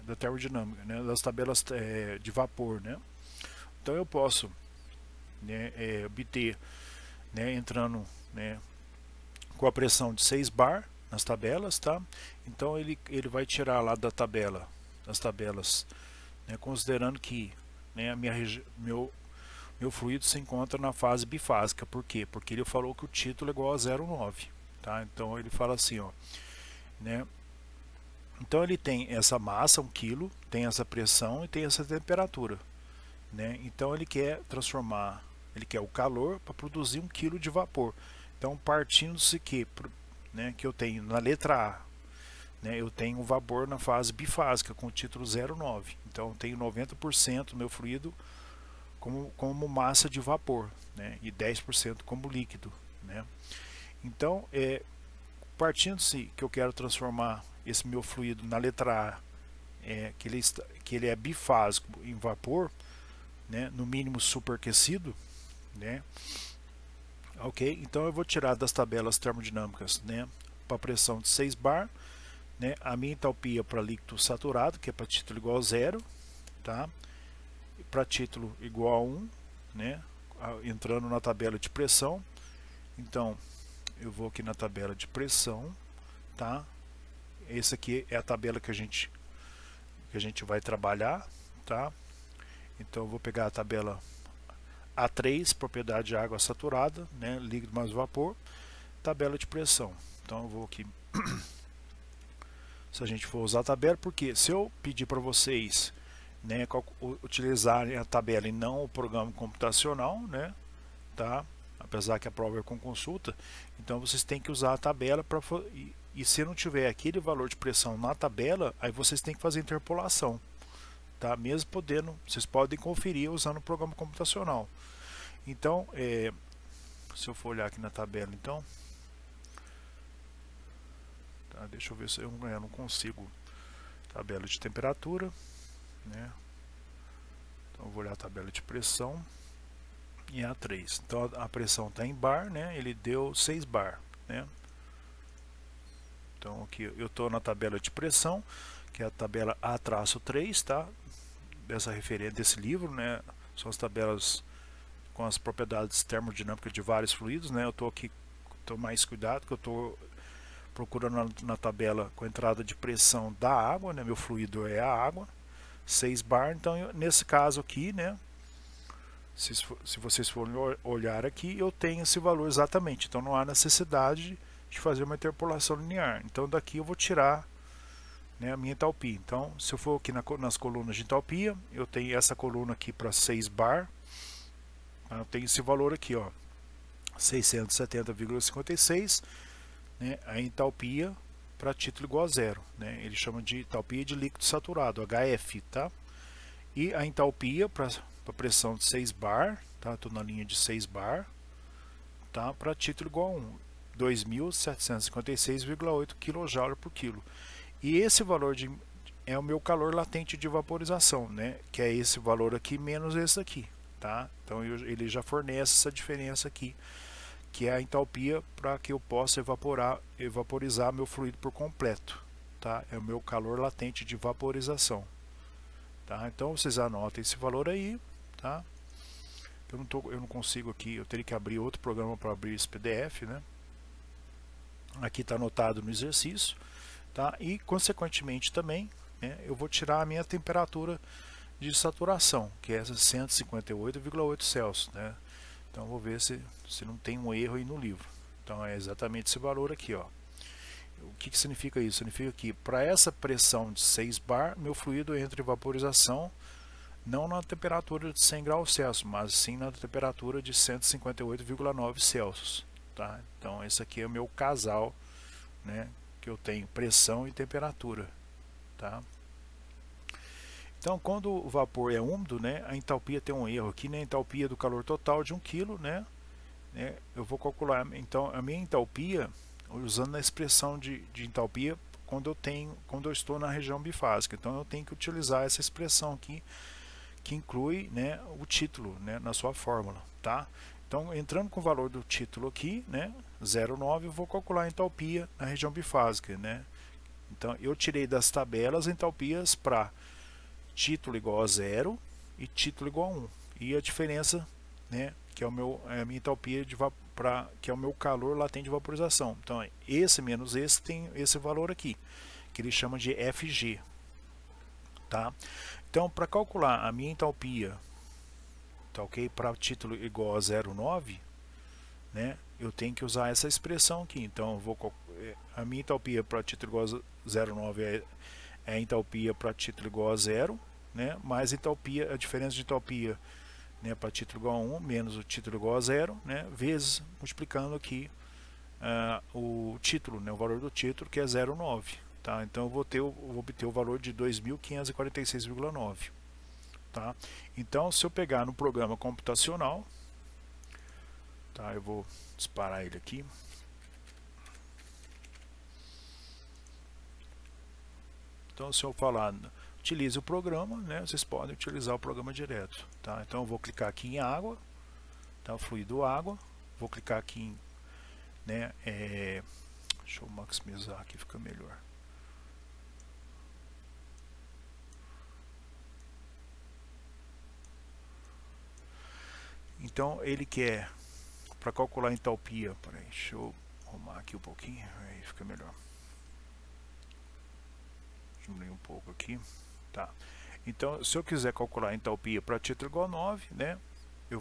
da termodinâmica, né, das tabelas de vapor, né? Então eu posso, né, obter, né, entrando, né, com a pressão de 6 bar nas tabelas, tá? Então ele vai tirar lá das tabelas, né, considerando que, né, meu fluido se encontra na fase bifásica. Por quê? Porque ele falou que o título é igual a 0,9, tá? Então ele fala assim, ó, né? Então ele tem essa massa, 1 kg, tem essa pressão e tem essa temperatura, né? Então ele quer transformar, ele quer o calor para produzir 1 kg de vapor. Então, partindo-se que, né, que eu tenho na letra A, né, eu tenho o vapor na fase bifásica com o título 0,9. Então eu tenho 90% do meu fluido como massa de vapor, né, e 10% como líquido, né? Então, partindo-se que eu quero transformar esse meu fluido na letra A, que ele é bifásico em vapor, né, no mínimo superaquecido, né? Ok, então eu vou tirar das tabelas termodinâmicas, né, para pressão de 6 bar, né, a minha entalpia para líquido saturado, que é para título igual a 0, tá? Para título igual a 1, né, entrando na tabela de pressão. Então eu vou aqui na tabela de pressão, tá? Essa aqui é a tabela que a gente vai trabalhar, tá? Então eu vou pegar a tabela A3, propriedade de água saturada, né, líquido mais vapor, tabela de pressão. Então eu vou aqui, se a gente for usar a tabela, porque se eu pedir para vocês, né, utilizarem a tabela e não o programa computacional, né, tá? Apesar que a prova é com consulta, então vocês têm que usar a tabela para, e se não tiver aquele valor de pressão na tabela, aí vocês têm que fazer interpolação, tá? Mesmo podendo, vocês podem conferir usando o programa computacional. Então, se eu for olhar aqui na tabela, então, tá, deixa eu ver se eu não consigo. Tabela de temperatura, né? Então eu vou olhar a tabela de pressão e A3. Então a pressão está em bar, né? Ele deu 6 bar, né? Então aqui eu estou na tabela de pressão, que é a tabela A-3, tá? Dessa referência desse livro, né? São as tabelas com as propriedades termodinâmicas de vários fluidos, né? Eu estou aqui, estou mais cuidado, que eu estou procurando na tabela com a entrada de pressão da água, né? Meu fluido é a água, 6 bar. Então nesse caso aqui, né, se vocês forem olhar aqui, eu tenho esse valor exatamente. Então não há necessidade de fazer uma interpolação linear. Então daqui eu vou tirar, né, a minha entalpia. Então, se eu for aqui nas colunas de entalpia, eu tenho essa coluna aqui para 6 bar, eu tenho esse valor aqui, ó, 670,56, né, a entalpia para título igual a zero, né, ele chama de entalpia de líquido saturado, HF, tá? E a entalpia para pressão de 6 bar, tá? Estou na linha de 6 bar, tá? Para título igual a 1, 2.756,8 kJ por quilo. E esse valor é o meu calor latente de vaporização, né? Que é esse valor aqui menos esse aqui, tá? Então ele já fornece essa diferença aqui, que é a entalpia para que eu possa vaporizar meu fluido por completo, tá? É o meu calor latente de vaporização, tá? Então vocês anotem esse valor aí, tá? Eu não consigo aqui, eu teria que abrir outro programa para abrir esse PDF, né? Aqui está anotado no exercício, tá? E consequentemente também, né, eu vou tirar a minha temperatura de saturação, que é essa 158,8 Celsius, né? Então vou ver se não tem um erro aí no livro. Então é exatamente esse valor aqui, ó. O que significa isso? Significa que para essa pressão de 6 bar, meu fluido entra em vaporização não na temperatura de 100 graus Celsius, mas sim na temperatura de 158,9 Celsius, tá? Então esse aqui é o meu casal, né, que eu tenho pressão e temperatura, tá? Então quando o vapor é úmido, né, a entalpia tem um erro aqui, né, a entalpia do calor total de 1 kg, né, eu vou calcular então a minha entalpia usando a expressão de entalpia quando eu estou na região bifásica. Então eu tenho que utilizar essa expressão aqui, que inclui, né, o título, né, na sua fórmula, tá? Então, entrando com o valor do título aqui, né, 0,9, eu vou calcular a entalpia na região bifásica, né? Então, eu tirei das tabelas entalpias para título igual a 0 e título igual a 1. E a diferença, né, que é a minha entalpia que é o meu calor latente de vaporização. Então, esse menos esse tem esse valor aqui, que ele chama de FG, tá? Então, para calcular a minha entalpia, tá ok? Para título igual a 0,9, né? Eu tenho que usar essa expressão aqui. Então, a minha entalpia para título igual a 0,9 é a entalpia para título igual a 0, né? Mais entalpia, a diferença de entalpia, né, para título igual a 1 menos o título igual a 0, né? Vezes multiplicando aqui o título, né? O valor do título, que é 0,9. Tá? Então eu vou obter o valor de 2.546,9. Tá? Então, se eu pegar no programa computacional, tá? Eu vou disparar ele aqui. Então, se eu falar, utilize o programa, né? Vocês podem utilizar o programa direto. Tá? Então, eu vou clicar aqui em água, tá? Fluido água. Vou clicar aqui em, né? Deixa eu maximizar aqui, fica melhor. Então ele quer, para calcular a entalpia, peraí, deixa eu arrumar aqui um pouquinho, aí fica melhor. Diminuir um pouco aqui, tá? Então, se eu quiser calcular a entalpia para título igual a 9, né? Eu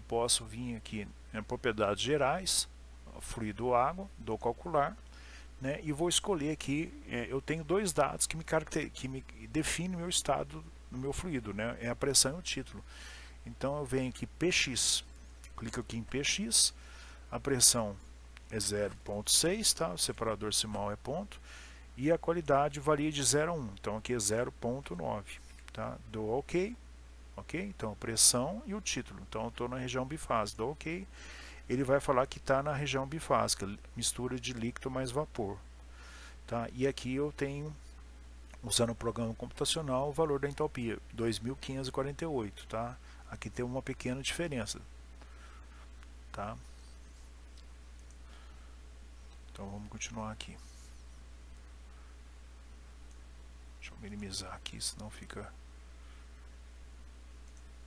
posso vir aqui em propriedades gerais, fluido água, dou calcular, né? E vou escolher aqui, eu tenho dois dados que me definem o meu estado no meu fluido, né? É a pressão e o título. Então eu venho aqui PX, clico aqui em PX, a pressão é 0,6, tá? O separador decimal é ponto, e a qualidade varia de 0 a 1, então aqui é 0,9, tá? Dou OK, ok? Então a pressão e o título, então eu estou na região bifásica, dou OK, ele vai falar que está na região bifásica, mistura de líquido mais vapor, tá? E aqui eu tenho, usando o programa computacional, o valor da entalpia, 2.548, tá? Aqui tem uma pequena diferença, tá? Então vamos continuar aqui. Deixa eu minimizar aqui, senão fica...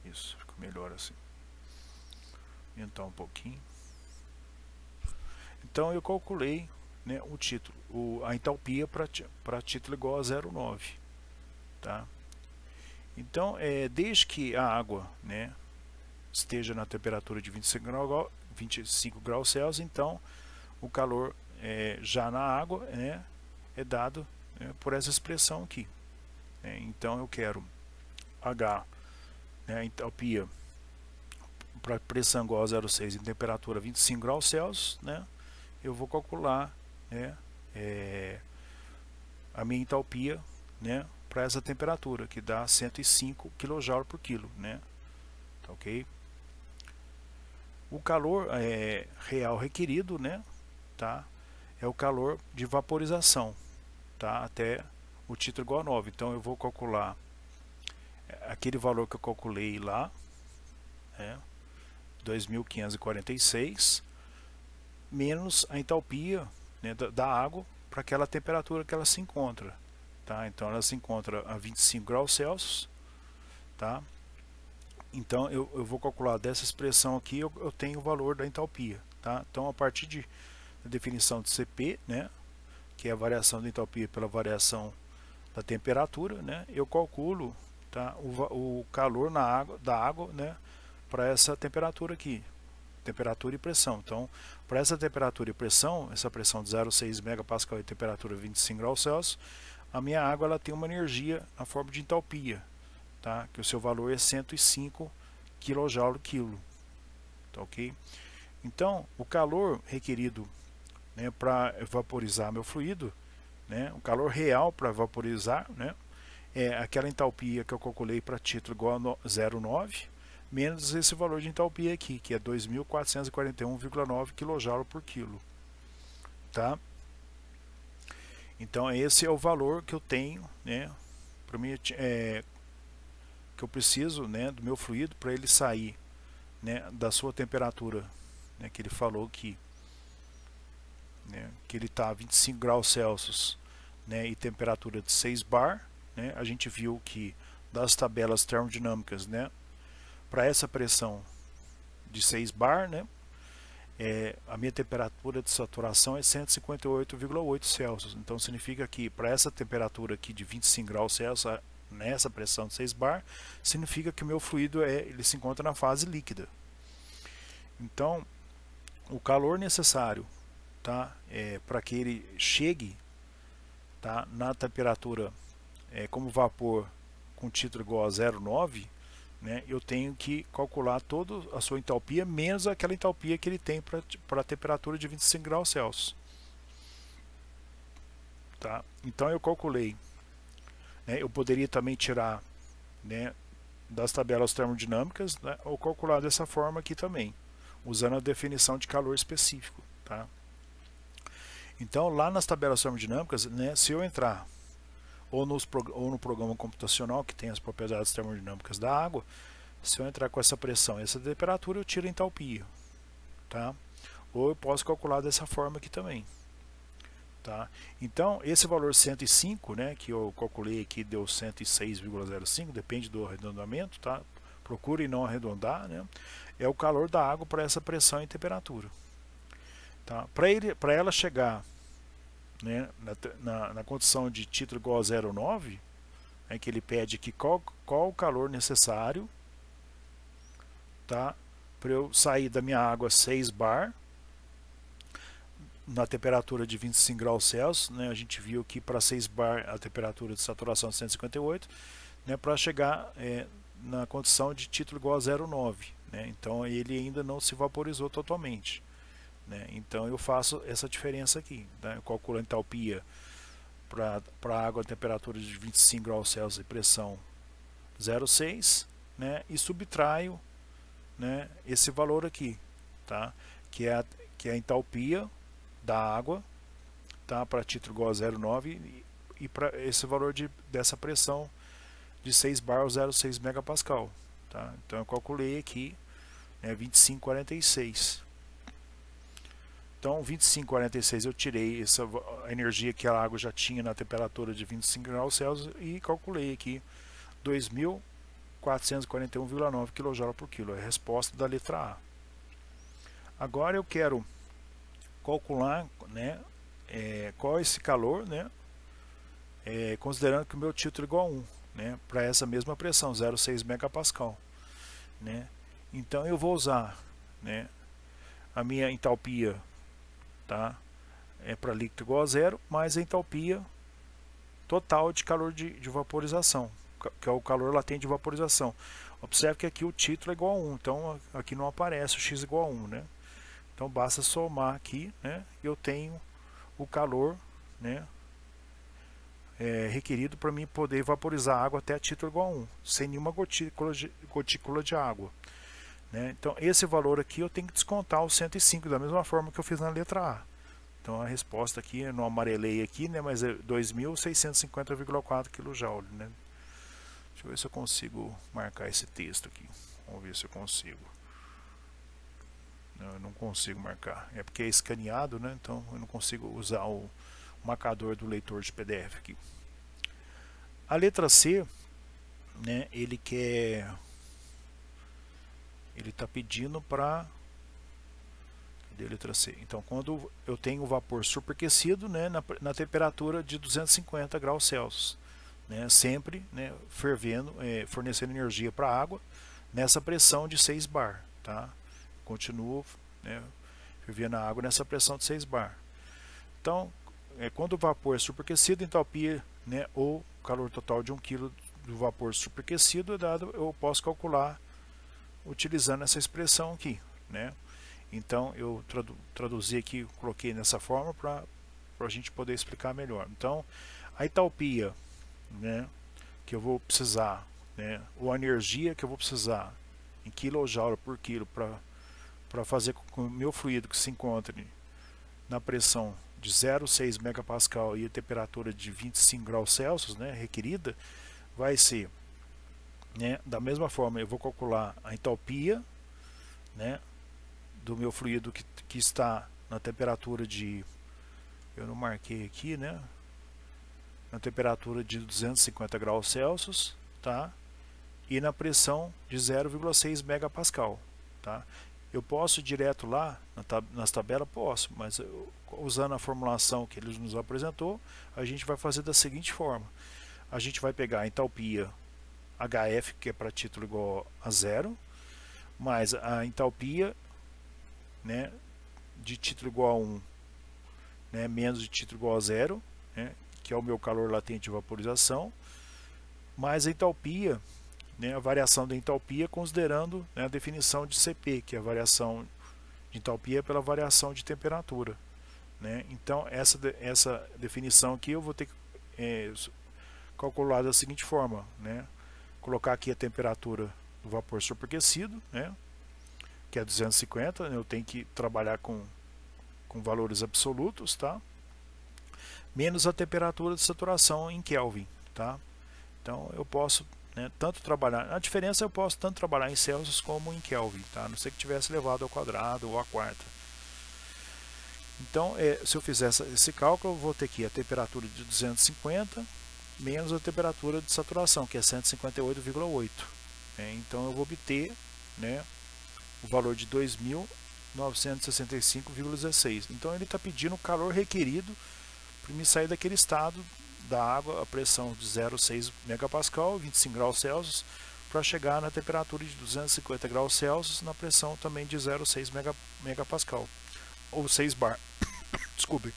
Isso, fica melhor assim. Aumentar um pouquinho. Então eu calculei, né, o título, a entalpia para título igual a 0,9, tá? Então, desde que a água, né, esteja na temperatura de 25 graus Celsius, então o calor já na água, né, é dado, né, por essa expressão aqui. Então eu quero H, né, entalpia para pressão igual a 0,6 em temperatura 25 graus Celsius, né, eu vou calcular, né, a minha entalpia, né, para essa temperatura, que dá 105 kJ por quilo, né, tá ok? O calor real requerido, né, tá, é o calor de vaporização, tá, até o título igual a 9. Então eu vou calcular aquele valor que eu calculei lá, 2.546, menos a entalpia, né, da água para aquela temperatura que ela se encontra, tá? Então ela se encontra a 25 graus Celsius, tá? Então eu vou calcular dessa expressão aqui, eu tenho o valor da entalpia, tá? Então a partir da definição de CP, né, que é a variação da entalpia pela variação da temperatura, né, eu calculo, tá, o calor da água, né, para essa temperatura aqui, temperatura e pressão. Então, para essa temperatura e pressão, essa pressão de 0,6 megapascal e temperatura 25 graus Celsius, a minha água ela tem uma energia na forma de entalpia, tá, que o seu valor é 105 kJ/kg, tá ok? Então, o calor requerido, né, para vaporizar meu fluido, né, o calor real para vaporizar, né, é aquela entalpia que eu calculei para título igual a 0,9 menos esse valor de entalpia aqui, que é 2.441,9 kJ por quilo, tá? Então esse é o valor que eu tenho, né, para mim, que eu preciso, né, do meu fluido para ele sair, né, da sua temperatura, né, que ele falou que, né, que ele está a 25 graus Celsius, né, e temperatura de 6 bar, né, a gente viu que das tabelas termodinâmicas, né, para essa pressão de 6 bar, né, a minha temperatura de saturação é 158,8 Celsius. Então significa que para essa temperatura aqui de 25 graus Celsius, nessa pressão de 6 bar, significa que o meu fluido ele se encontra na fase líquida. Então o calor necessário, tá, para que ele chegue, tá, na temperatura como vapor com título igual a 0,9, né, eu tenho que calcular toda a sua entalpia menos aquela entalpia que ele tem para a temperatura de 25 graus Celsius. Tá? Então eu calculei, né, eu poderia também tirar, né, das tabelas termodinâmicas, né, ou calcular dessa forma aqui também, usando a definição de calor específico. Tá? Então lá nas tabelas termodinâmicas, né, se eu entrar ou no programa computacional que tem as propriedades termodinâmicas da água, se eu entrar com essa pressão e essa temperatura, eu tiro a entalpia, tá? Ou eu posso calcular dessa forma aqui também, tá? Então esse valor 105, né, que eu calculei aqui, deu 106,05, depende do arredondamento, tá? Procure não arredondar, né? É o calor da água para essa pressão e temperatura, tá? Para ela chegar, né, na condição de título igual a 0,9, que ele pede aqui qual o calor necessário, tá, para eu sair da minha água 6 bar na temperatura de 25 graus Celsius, né, a gente viu que para 6 bar a temperatura de saturação é 158, né, para chegar na condição de título igual a 0,9, né, então ele ainda não se vaporizou totalmente. Né? Então eu faço essa diferença aqui, né? Eu calculo a entalpia para a água a temperatura de 25 graus Celsius e pressão 0,6, né? E subtraio, né, esse valor aqui, tá? que é a entalpia da água, tá, para título igual a 0,9 e para esse valor dessa pressão de 6 bar ou 0,6 megapascal. Tá? Então eu calculei aqui, né, 25,46. Então 25,46 eu tirei a energia que a água já tinha na temperatura de 25 graus Celsius e calculei aqui 2.441,9 kJ por quilo. É a resposta da letra A. Agora eu quero calcular, né, qual é esse calor, né, considerando que o meu título é igual a 1, né, para essa mesma pressão, 0,6 megapascal. Né. Então eu vou usar, né, a minha entalpia, tá, para líquido igual a zero, mais a entalpia total de calor de vaporização, que é o calor latente de vaporização. Observe que aqui o título é igual a 1, então aqui não aparece o x igual a 1, né? Então basta somar aqui, né? E eu tenho o calor, né, requerido para mim poder vaporizar a água até a título igual a 1, sem nenhuma gotícula de água, né? Então esse valor aqui eu tenho que descontar os 105, da mesma forma que eu fiz na letra A. Então a resposta aqui, eu não amarelei aqui, né, mas é 2.650,4 kJ, né? Deixa eu ver se eu consigo marcar esse texto aqui. Vamos ver se eu consigo. Não, eu não consigo marcar. É porque é escaneado, né? Então eu não consigo usar o marcador do leitor de PDF aqui. A letra C, né? Ele está pedindo para... Cadê a letra C? Então, quando eu tenho o vapor superaquecido, né, na temperatura de 250 graus Celsius, né, sempre, né, fervendo, fornecendo energia para a água nessa pressão de 6 bar, tá? Continuo, né, fervendo a água nessa pressão de 6 bar. Então, quando o vapor é superaquecido, entalpia, né, ou calor total de 1 kg do vapor superaquecido é dado, eu posso calcular utilizando essa expressão aqui, né? Então eu traduzi aqui, coloquei nessa forma para a gente poder explicar melhor. Então a entalpia, né, que eu vou precisar, né, ou a energia que eu vou precisar em kJ por quilo para fazer com que o meu fluido que se encontre na pressão de 0,6 megapascal e a temperatura de 25 graus Celsius, né, requerida, vai ser, né, da mesma forma eu vou calcular a entalpia, né, do meu fluido que está na temperatura de, eu não marquei aqui, né, na temperatura de 250 graus Celsius, tá, e na pressão de 0,6 megapascal, tá. Eu posso ir direto lá nas tabelas? Posso, mas usando a formulação que ele nos apresentou, a gente vai fazer da seguinte forma: a gente vai pegar a entalpia HF, que é para título igual a zero, mais a entalpia, né, de título igual a 1, né, menos de título igual a zero, né, que é o meu calor latente de vaporização, mais a entalpia, né, a variação da entalpia considerando, né, a definição de CP, que é a variação de entalpia pela variação de temperatura, né. Então essa definição aqui eu vou ter que calcular da seguinte forma, né, colocar aqui a temperatura do vapor superaquecido, né, que é 250, eu tenho que trabalhar com valores absolutos, tá? Menos a temperatura de saturação em Kelvin, tá? Então eu posso, né, tanto trabalhar, a diferença eu posso tanto trabalhar em Celsius como em Kelvin, tá? A não ser que tivesse levado ao quadrado ou à quarta. Então, se eu fizer esse cálculo, eu vou ter aqui a temperatura de 250 menos a temperatura de saturação, que é 158,8. Então eu vou obter, né, o valor de 2.965,16. Então ele está pedindo o calor requerido para me sair daquele estado da água a pressão de 0,6 megapascal, 25 graus Celsius, para chegar na temperatura de 250 graus Celsius na pressão também de 0,6 megapascal, ou 6 bar. Desculpe.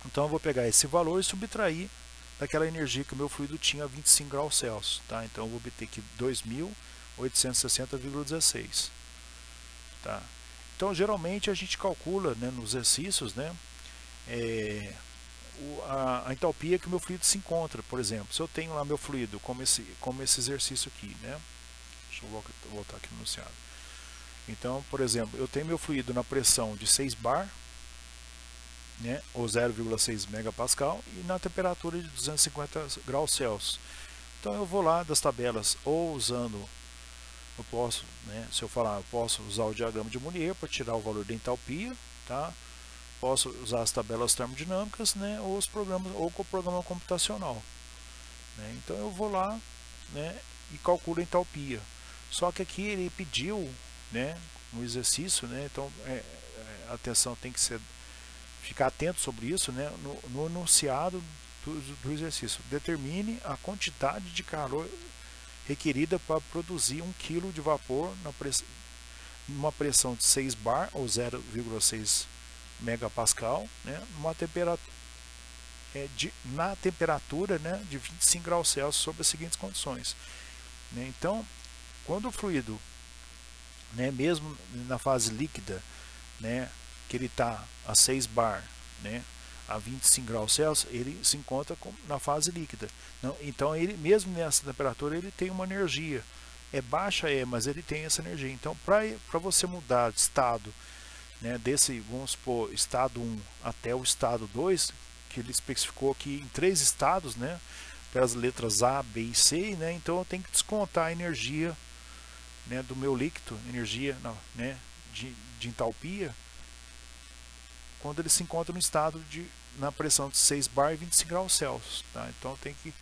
Então eu vou pegar esse valor e subtrair daquela energia que o meu fluido tinha a 25 graus Celsius, tá? Então eu vou obter aqui 2.860,16. Tá? Então geralmente a gente calcula, né, nos exercícios, né, a entalpia que o meu fluido se encontra. Por exemplo, se eu tenho lá meu fluido como esse exercício aqui, né? Deixa eu voltar aqui no enunciado. Então, por exemplo, eu tenho meu fluido na pressão de 6 bar, né, ou 0,6 megapascal, e na temperatura de 250 graus Celsius. Então eu vou lá das tabelas, ou usando, eu posso, né, se eu falar, eu posso usar o diagrama de Monnier para tirar o valor da entalpia, tá? Posso usar as tabelas termodinâmicas, né, ou os programas, ou com o programa computacional, né? Então eu vou lá, né, e calculo a entalpia. Só que aqui ele pediu, né, no exercício, né, então a atenção tem que ficar atento sobre isso, né, no enunciado do exercício. Determine a quantidade de calor requerida para produzir 1 kg de vapor numa pressão de 6 bar ou 0,6 megapascal, né, na temperatura, né, de 25 graus Celsius sob as seguintes condições, né? Então, quando o fluido, né, mesmo na fase líquida, né, que ele está a 6 bar, né, a 25 graus Celsius, ele se encontra na fase líquida. Não, então, ele mesmo nessa temperatura, ele tem uma energia. É baixa, mas ele tem essa energia. Então, para você mudar de estado, né, desse, vamos supor, estado 1 até o estado 2, que ele especificou aqui em 3 estados, né, pelas letras A, B e C, né, então eu tenho que descontar a energia, né, do meu líquido, energia, né, de entalpia, quando ele se encontra no estado na pressão de 6 bar e 25 graus Celsius, tá? Então tem que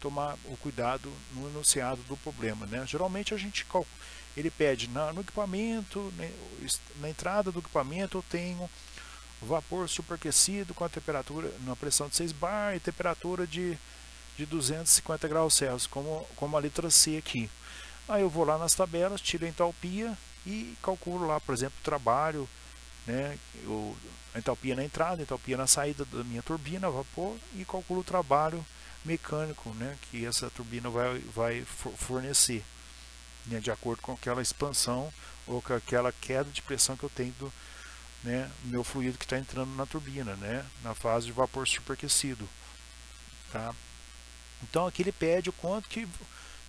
tomar o cuidado no enunciado do problema, né? Geralmente a gente ele pede no equipamento, né, na entrada do equipamento eu tenho vapor superaquecido com a temperatura na pressão de 6 bar e temperatura de 250 graus Celsius, como a letra C aqui. Aí eu vou lá nas tabelas, tiro a entalpia e calculo lá, por exemplo, o trabalho, né, a entalpia na entrada, a entalpia na saída da minha turbina, vapor, e calculo o trabalho mecânico, né, que essa turbina vai fornecer, né, de acordo com aquela expansão ou com aquela queda de pressão que eu tenho do, né, meu fluido que está entrando na turbina, né, na fase de vapor superaquecido, tá? Então aqui ele pede o quanto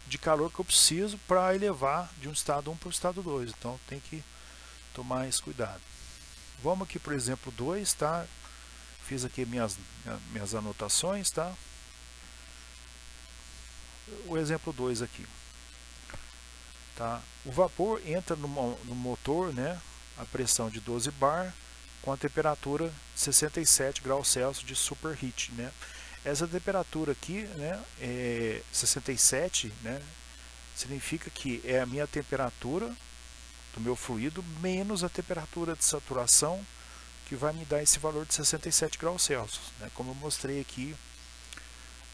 de calor que eu preciso para elevar de um estado 1 para o estado 2, então tem que tomar esse cuidado. Vamos aqui para o exemplo 2, tá? Fiz aqui minhas anotações, tá? O exemplo 2 aqui, tá? O vapor entra no motor, né, a pressão de 12 bar com a temperatura de 67 graus Celsius de superheat, né? Essa temperatura aqui, né, 67, né, significa que é a minha temperatura do meu fluido menos a temperatura de saturação, que vai me dar esse valor de 67 graus Celsius, né, como eu mostrei aqui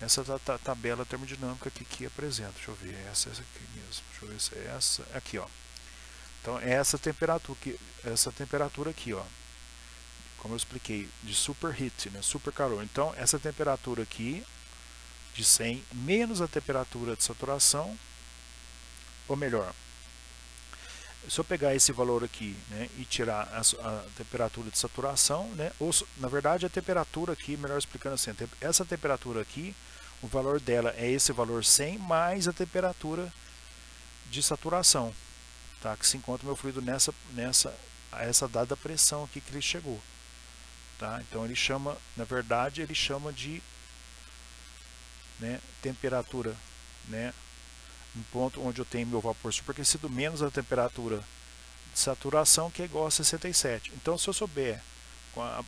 nessa tabela termodinâmica que apresenta. Deixa eu ver, essa aqui mesmo. Deixa eu ver se é essa aqui, ó. Então é essa temperatura aqui, ó, como eu expliquei, de superheat, né, super calor. Então essa temperatura aqui de 100 menos a temperatura de saturação, ou melhor, se eu pegar esse valor aqui, né, e tirar a temperatura de saturação, né, ou na verdade a temperatura aqui, melhor explicando assim, essa temperatura aqui, o valor dela é esse valor 100 mais a temperatura de saturação, tá, que se encontra meu fluido essa dada pressão aqui que ele chegou, tá? Então ele chama, na verdade ele chama de, né, temperatura, né, um ponto onde eu tenho meu vapor superaquecido menos a temperatura de saturação, que é igual a 67. Então se eu souber a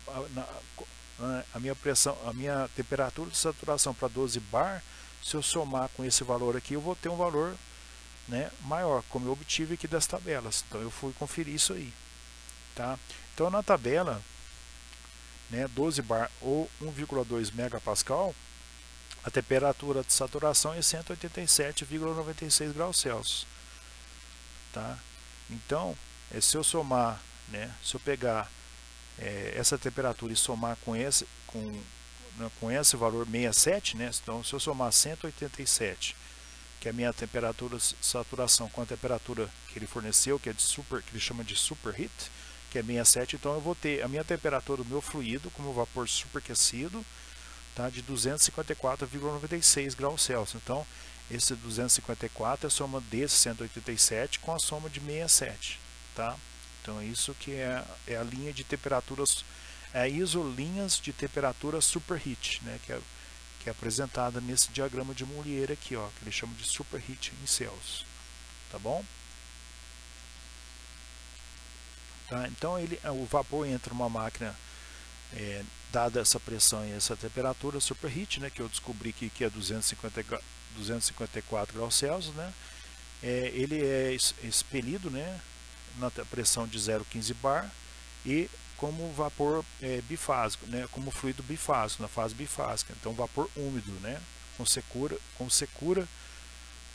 minha pressão, a minha temperatura de saturação para 12 bar, se eu somar com esse valor aqui, eu vou ter um valor, né, maior, como eu obtive aqui das tabelas. Então eu fui conferir isso aí, tá? Então na tabela, né, 12 bar ou 1,2 megapascal, a temperatura de saturação é 187,96 graus Celsius, tá? Então, se eu somar, né, se eu pegar essa temperatura e somar com esse valor 67, né, então se eu somar 187, que é a minha temperatura de saturação, com a temperatura que ele forneceu, que ele chama de superheat, que é 67, então eu vou ter a minha temperatura do meu fluido, como vapor superaquecido, tá, de 254,96 graus Celsius. Então, esse 254 é a soma desse 187 com a soma de 67, tá? Então, isso que é a linha de temperaturas, é a isolinhas de temperatura superheat, né, que é apresentada nesse diagrama de Mollier aqui, ó, que ele chama de superheat em Celsius, tá bom? Tá? Então, o vapor entra numa máquina, dada essa pressão e essa temperatura superheat, né, que eu descobri que é 254 graus Celsius, né, ele é expelido, né, na pressão de 0,15 bar e como vapor bifásico, né, como fluido bifásico, na fase bifásica. Então vapor úmido, né, com secura,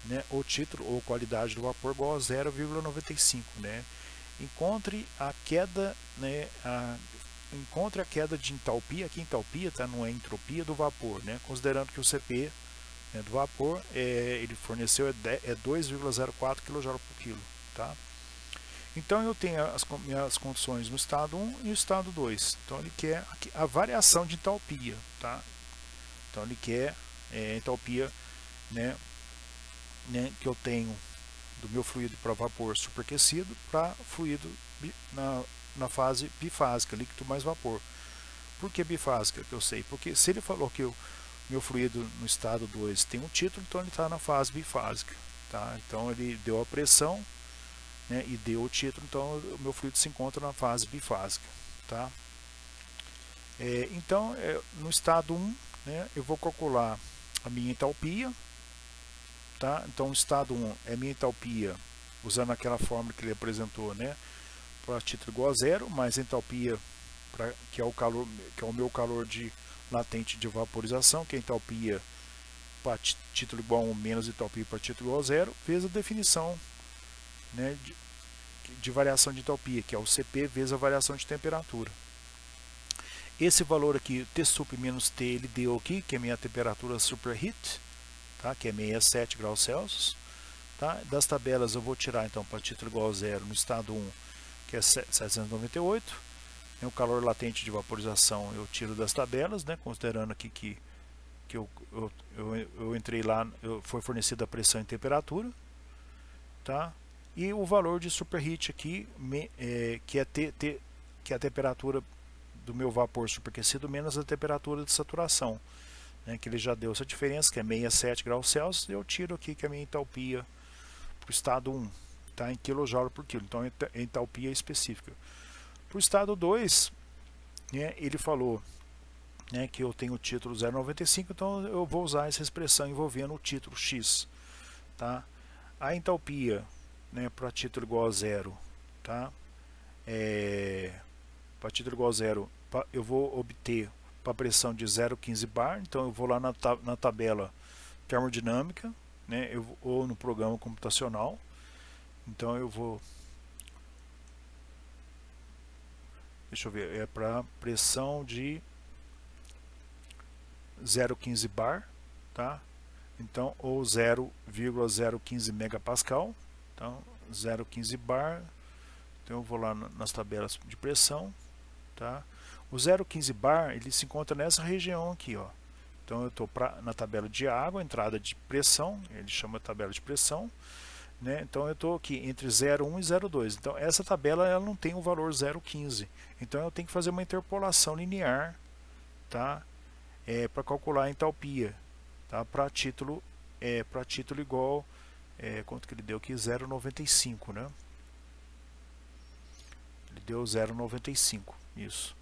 né, o título ou qualidade do vapor igual a 0,95, né. Encontre a queda, né, encontre a queda de entalpia, aqui entalpia tá, não é entropia do vapor, né? Considerando que o CP, né, do vapor ele forneceu é 2,04 kJ por quilo, tá? Então eu tenho as minhas condições no estado 1 e no estado 2. Então ele quer a variação de entalpia, tá? Então ele quer entalpia, né, que eu tenho do meu fluido para vapor superaquecido para fluido na fase bifásica, líquido mais vapor. Por que bifásica? Que eu sei, porque se ele falou que o meu fluido no estado 2 tem um título, então ele está na fase bifásica, tá? Então ele deu a pressão, né, e deu o título, então o meu fluido se encontra na fase bifásica, tá? Então no estado 1, né, eu vou calcular a minha entalpia, tá? Então o estado 1 é minha entalpia usando aquela fórmula que ele apresentou, né, para título igual a zero, mais entalpia que é o calor, que é o meu calor de latente de vaporização, que é entalpia para título igual a 1 menos entalpia para título igual a zero, vezes a definição, né, de variação de entalpia, que é o CP vezes a variação de temperatura. Esse valor aqui, T sup menos T, ele deu aqui, que é a minha temperatura superheat, tá, que é 67 graus Celsius. Tá? Das tabelas eu vou tirar então para título igual a zero no estado 1, que é 798. O calor latente de vaporização eu tiro das tabelas, né, considerando aqui que eu entrei lá, foi fornecida a pressão e temperatura, tá? E o valor de superheat aqui, que é a temperatura do meu vapor superaquecido menos a temperatura de saturação, né, que ele já deu essa diferença, que é 67 graus Celsius, e eu tiro aqui que é a minha entalpia para o estado 1, tá, em kJ por quilo, então a entalpia é específica. Para o estado 2, né, ele falou, né, que eu tenho o título 0,95, então eu vou usar essa expressão envolvendo o título X, tá? A entalpia, né, para título igual a zero, tá? Para título igual a zero, eu vou obter para pressão de 0,15 bar, então eu vou lá na tabela termodinâmica, né, ou no programa computacional, então eu vou, deixa eu ver, é para pressão de 0,15 bar, tá? Então, ou 0,015 megapascal, então 0,15 bar, então eu vou lá nas tabelas de pressão, tá? O 0,15 bar, ele se encontra nessa região aqui, ó. Então eu estou na tabela de água, entrada de pressão, ele chama tabela de pressão, né? Então eu estou aqui entre 0,1 e 0,2. Então essa tabela ela não tem o valor 0,15. Então eu tenho que fazer uma interpolação linear, tá? Para calcular a entalpia, tá? Para título igual, quanto que ele deu aqui? 0,95, né? Ele deu 0,95, isso.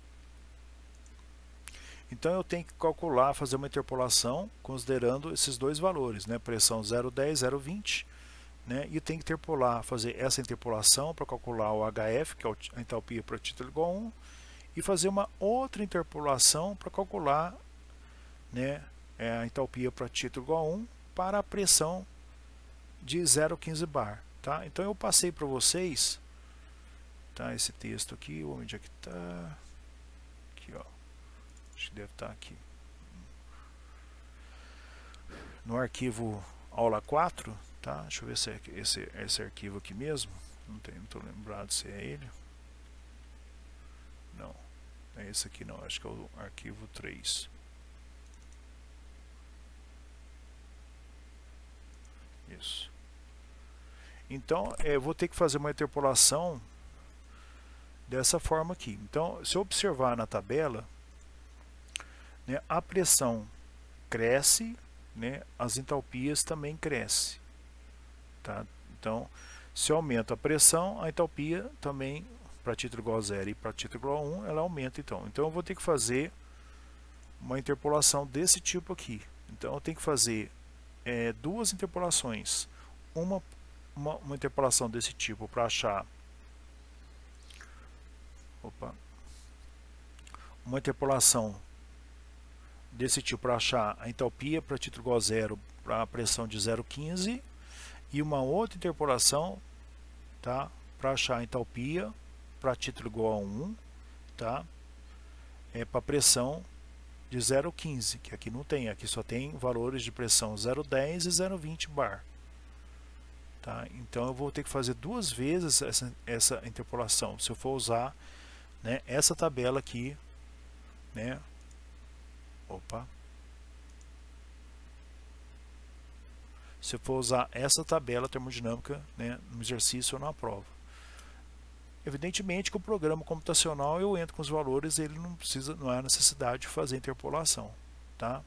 Então eu tenho que calcular, fazer uma interpolação considerando esses dois valores, né? Pressão 0,10, 0,20, né? E tem que interpolar, fazer essa interpolação para calcular o HF, que é a entalpia para título igual a 1, e fazer uma outra interpolação para calcular, né, a entalpia para título igual a 1 para a pressão de 0,15 bar, tá? Então eu passei para vocês, tá, esse texto aqui, onde é que está? Aqui, ó. Acho que deve estar aqui. No arquivo aula 4, tá? Deixa eu ver se é esse arquivo aqui mesmo. Não estou lembrado se é ele. Não, é esse aqui não, acho que é o arquivo 3. Isso. Então, eu vou ter que fazer uma interpolação dessa forma aqui. Então, se eu observar na tabela, né, a pressão cresce, né, as entalpias também crescem, tá? Então, se eu aumento a pressão, a entalpia também, para título igual a 0 e para título igual a 1, ela aumenta. Então eu vou ter que fazer uma interpolação desse tipo aqui. Então eu tenho que fazer duas interpolações. Uma interpolação desse tipo para achar... Uma interpolação desse tipo para achar a entalpia para título igual a 0 para a pressão de 0,15 e uma outra interpolação, tá, para achar a entalpia para título igual a 1, tá, para pressão de 0,15, que aqui não tem, aqui só tem valores de pressão 0,10 e 0,20 bar. Tá? Então eu vou ter que fazer duas vezes essa interpolação, se eu for usar, né, essa tabela aqui, né? Opa! Se eu for usar essa tabela termodinâmica, né, no exercício ou na prova. Evidentemente que o programa computacional eu entro com os valores, ele não há necessidade de fazer interpolação, tá?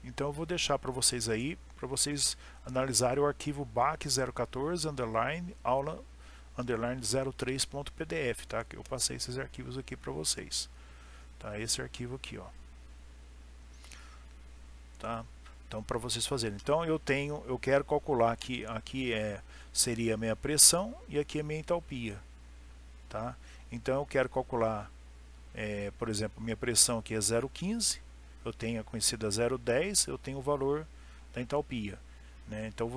Então eu vou deixar para vocês aí, para vocês analisarem o arquivo BAC014 underline aula underline 03.pdf, tá? Eu passei esses arquivos aqui para vocês, tá? Esse arquivo aqui, ó, tá? Então para vocês fazerem. Então eu quero calcular que aqui seria a minha pressão e aqui a minha entalpia, tá? Então eu quero calcular, por exemplo, minha pressão aqui é 0,15, eu tenho a conhecida 0,10, eu tenho o valor da entalpia, né? Então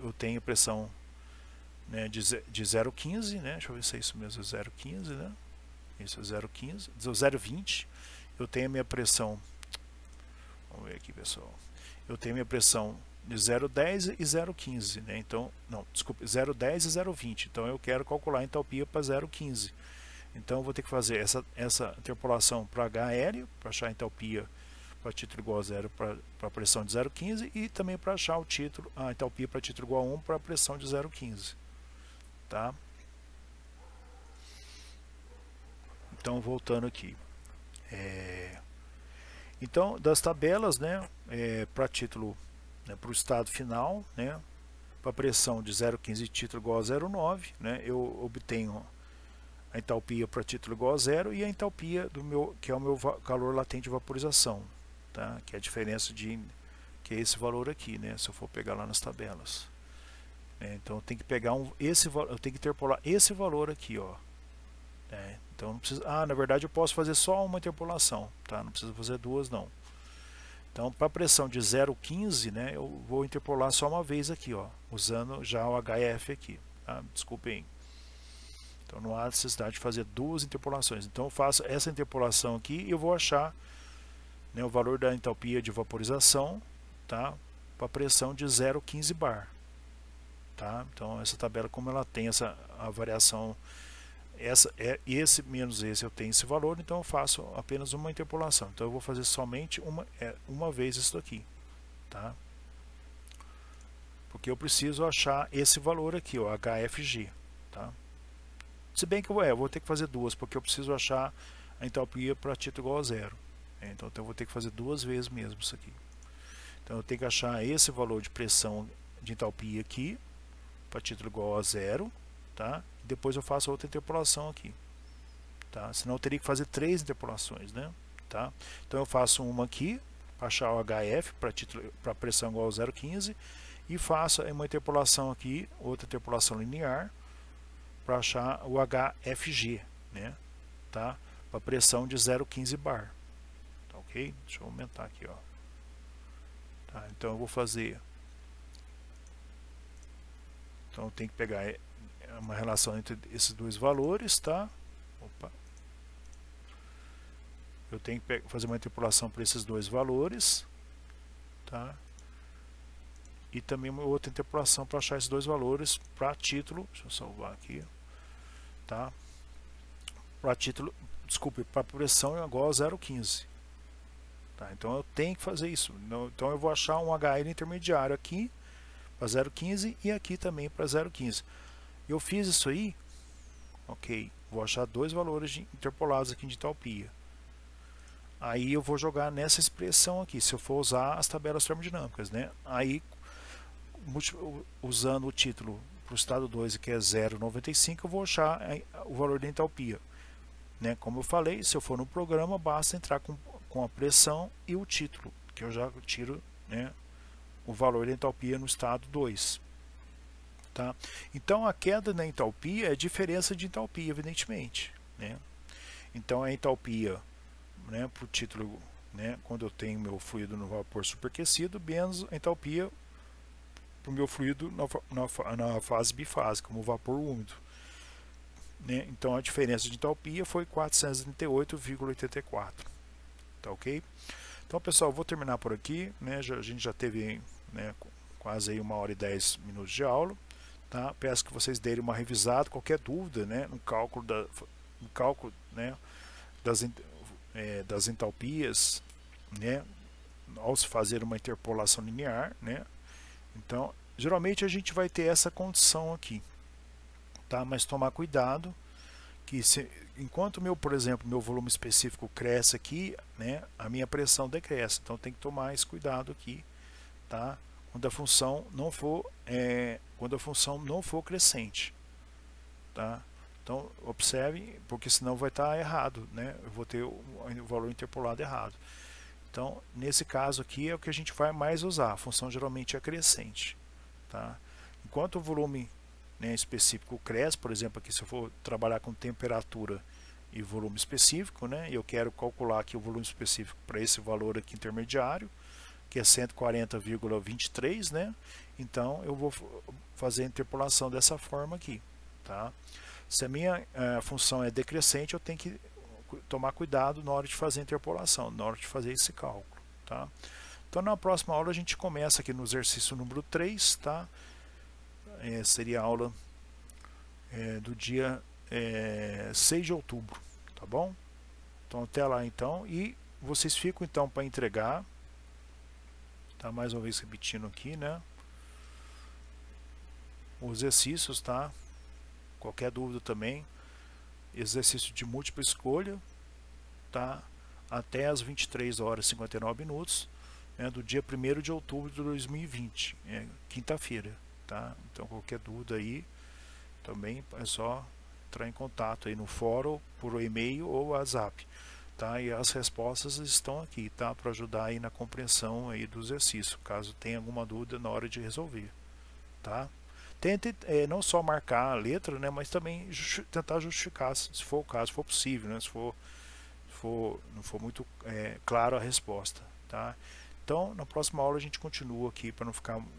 eu tenho pressão, né, de 0,15, né? Deixa eu ver se é isso mesmo, 0,15, né? Isso é 0,15, 0,20. Eu tenho a minha pressão, vamos ver aqui, pessoal. Eu tenho minha pressão de 0,10 e 0,15, né? Então, não, desculpe, 0,10 e 0,20. Então eu quero calcular a entalpia para 0,15. Então eu vou ter que fazer essa interpolação para HL, para achar a entalpia para título igual a 0 para a pressão de 0,15 e também para achar a entalpia para título igual a 1 para a pressão de 0,15, tá? Então voltando aqui, então das tabelas, né, para título, né, para o estado final, né, para pressão de 0,15 e título igual a 0,9, né, eu obtenho a entalpia para título igual a 0 e a entalpia que é o meu calor latente de vaporização, tá? Que é a diferença que é esse valor aqui, né? Se eu for pegar lá nas tabelas, então eu tenho que pegar eu tenho que interpolar esse valor aqui, ó, né? Então não precisa, na verdade eu posso fazer só uma interpolação, tá? Não precisa fazer duas não. Então para a pressão de 0,15, né, eu vou interpolar só uma vez aqui, ó, usando já o HF aqui, tá? Desculpem. Então não há necessidade de fazer duas interpolações. Então eu faço essa interpolação aqui e eu vou achar, né, o valor da entalpia de vaporização, tá, para a pressão de 0,15 bar, tá? Então essa tabela, como ela tem a variação, esse menos esse eu tenho esse valor, então eu faço apenas uma interpolação. Então eu vou fazer somente uma vez isso daqui, tá? Porque eu preciso achar esse valor aqui, ó, HFG, tá? Se bem que eu vou ter que fazer duas, porque eu preciso achar a entalpia para título igual a 0. Então eu vou ter que fazer duas vezes mesmo isso aqui. Então eu tenho que achar esse valor de pressão de entalpia aqui, para título igual a 0, tá? E depois eu faço outra interpolação aqui, tá? Senão eu teria que fazer 3 interpolações, né? Tá? Então eu faço uma aqui, para achar o HF, para pressão igual a 0,15, e faço uma interpolação aqui, outra interpolação linear, para achar o HFG, né, tá? Para pressão de 0,15 bar, tá, ok? Deixa eu aumentar aqui, ó. Tá, então eu vou fazer, então eu tenho que pegar uma relação entre esses dois valores, tá? Opa. Eu tenho que fazer uma interpolação para esses dois valores, tá? E também uma outra interpolação para achar esses dois valores para título, deixa eu salvar aqui, tá? Para título, desculpe, para pressão é igual a 0,15, tá? Então eu tenho que fazer isso. Então eu vou achar um HL intermediário aqui para 0,15 e aqui também para 0,15. Eu fiz isso aí, ok? Vou achar dois valores interpolados aqui de entalpia. Aí eu vou jogar nessa expressão aqui, se eu for usar as tabelas termodinâmicas, né? Aí usando o título para o estado 2, que é 0,95, eu vou achar o valor da entalpia, né? Como eu falei, se eu for no programa, basta entrar com a pressão e o título, que eu já tiro, né, o valor da entalpia no estado 2. Tá? Então a queda na entalpia é diferença de entalpia, evidentemente, né? Então a entalpia, né, para o título, né, quando eu tenho meu fluido no vapor superaquecido, menos a entalpia para o meu fluido na fase bifásica, como vapor úmido, né? Então a diferença de entalpia foi 438,84, tá ok? Então, pessoal, eu vou terminar por aqui, né? A gente já teve, né, quase aí 1h10 de aula, tá? Peço que vocês deem uma revisada, qualquer dúvida, né, no cálculo, né, das entalpias, né, ao se fazer uma interpolação linear, né? Então, geralmente a gente vai ter essa condição aqui, tá? Mas tomar cuidado que enquanto por exemplo, meu volume específico cresce aqui, né, a minha pressão decresce. Então tem que tomar esse cuidado aqui, tá? Quando a função não for crescente, tá? Então observe, porque senão vai estar errado, né? Eu vou ter o valor interpolado errado. Então nesse caso aqui é o que a gente vai mais usar. A função geralmente é crescente, tá? Enquanto o volume, né, específico cresce, por exemplo, aqui se eu for trabalhar com temperatura e volume específico, né, e eu quero calcular aqui o volume específico para esse valor aqui intermediário, que é 140,23, né, então eu vou fazer a interpolação dessa forma aqui, tá? Se a minha função é decrescente, eu tenho que tomar cuidado na hora de fazer a interpolação, na hora de fazer esse cálculo, tá? Então na próxima aula a gente começa aqui no exercício número 3, tá? Seria a aula do dia 6 de outubro, tá bom? Então até lá então, e vocês ficam então para entregar, tá? Mais uma vez repetindo aqui, né? Os exercícios, tá? Qualquer dúvida também, exercício de múltipla escolha, tá? Até as 23h59, né, do dia 1º de outubro de 2020, quinta-feira, tá? Então qualquer dúvida aí também é só entrar em contato aí no fórum, por e-mail ou WhatsApp, tá? E as respostas estão aqui, tá? Para ajudar aí na compreensão aí do exercício, caso tenha alguma dúvida na hora de resolver, tá? Tente não só marcar a letra, né, mas também tentar justificar, se for o caso, se for possível, né? Se não for muito claro a resposta, tá? Então, na próxima aula a gente continua aqui para não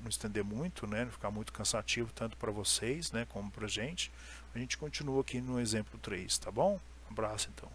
estender muito, né, não ficar muito cansativo tanto para vocês, né, como para a gente. A gente continua aqui no exemplo 3, tá bom? Um abraço então.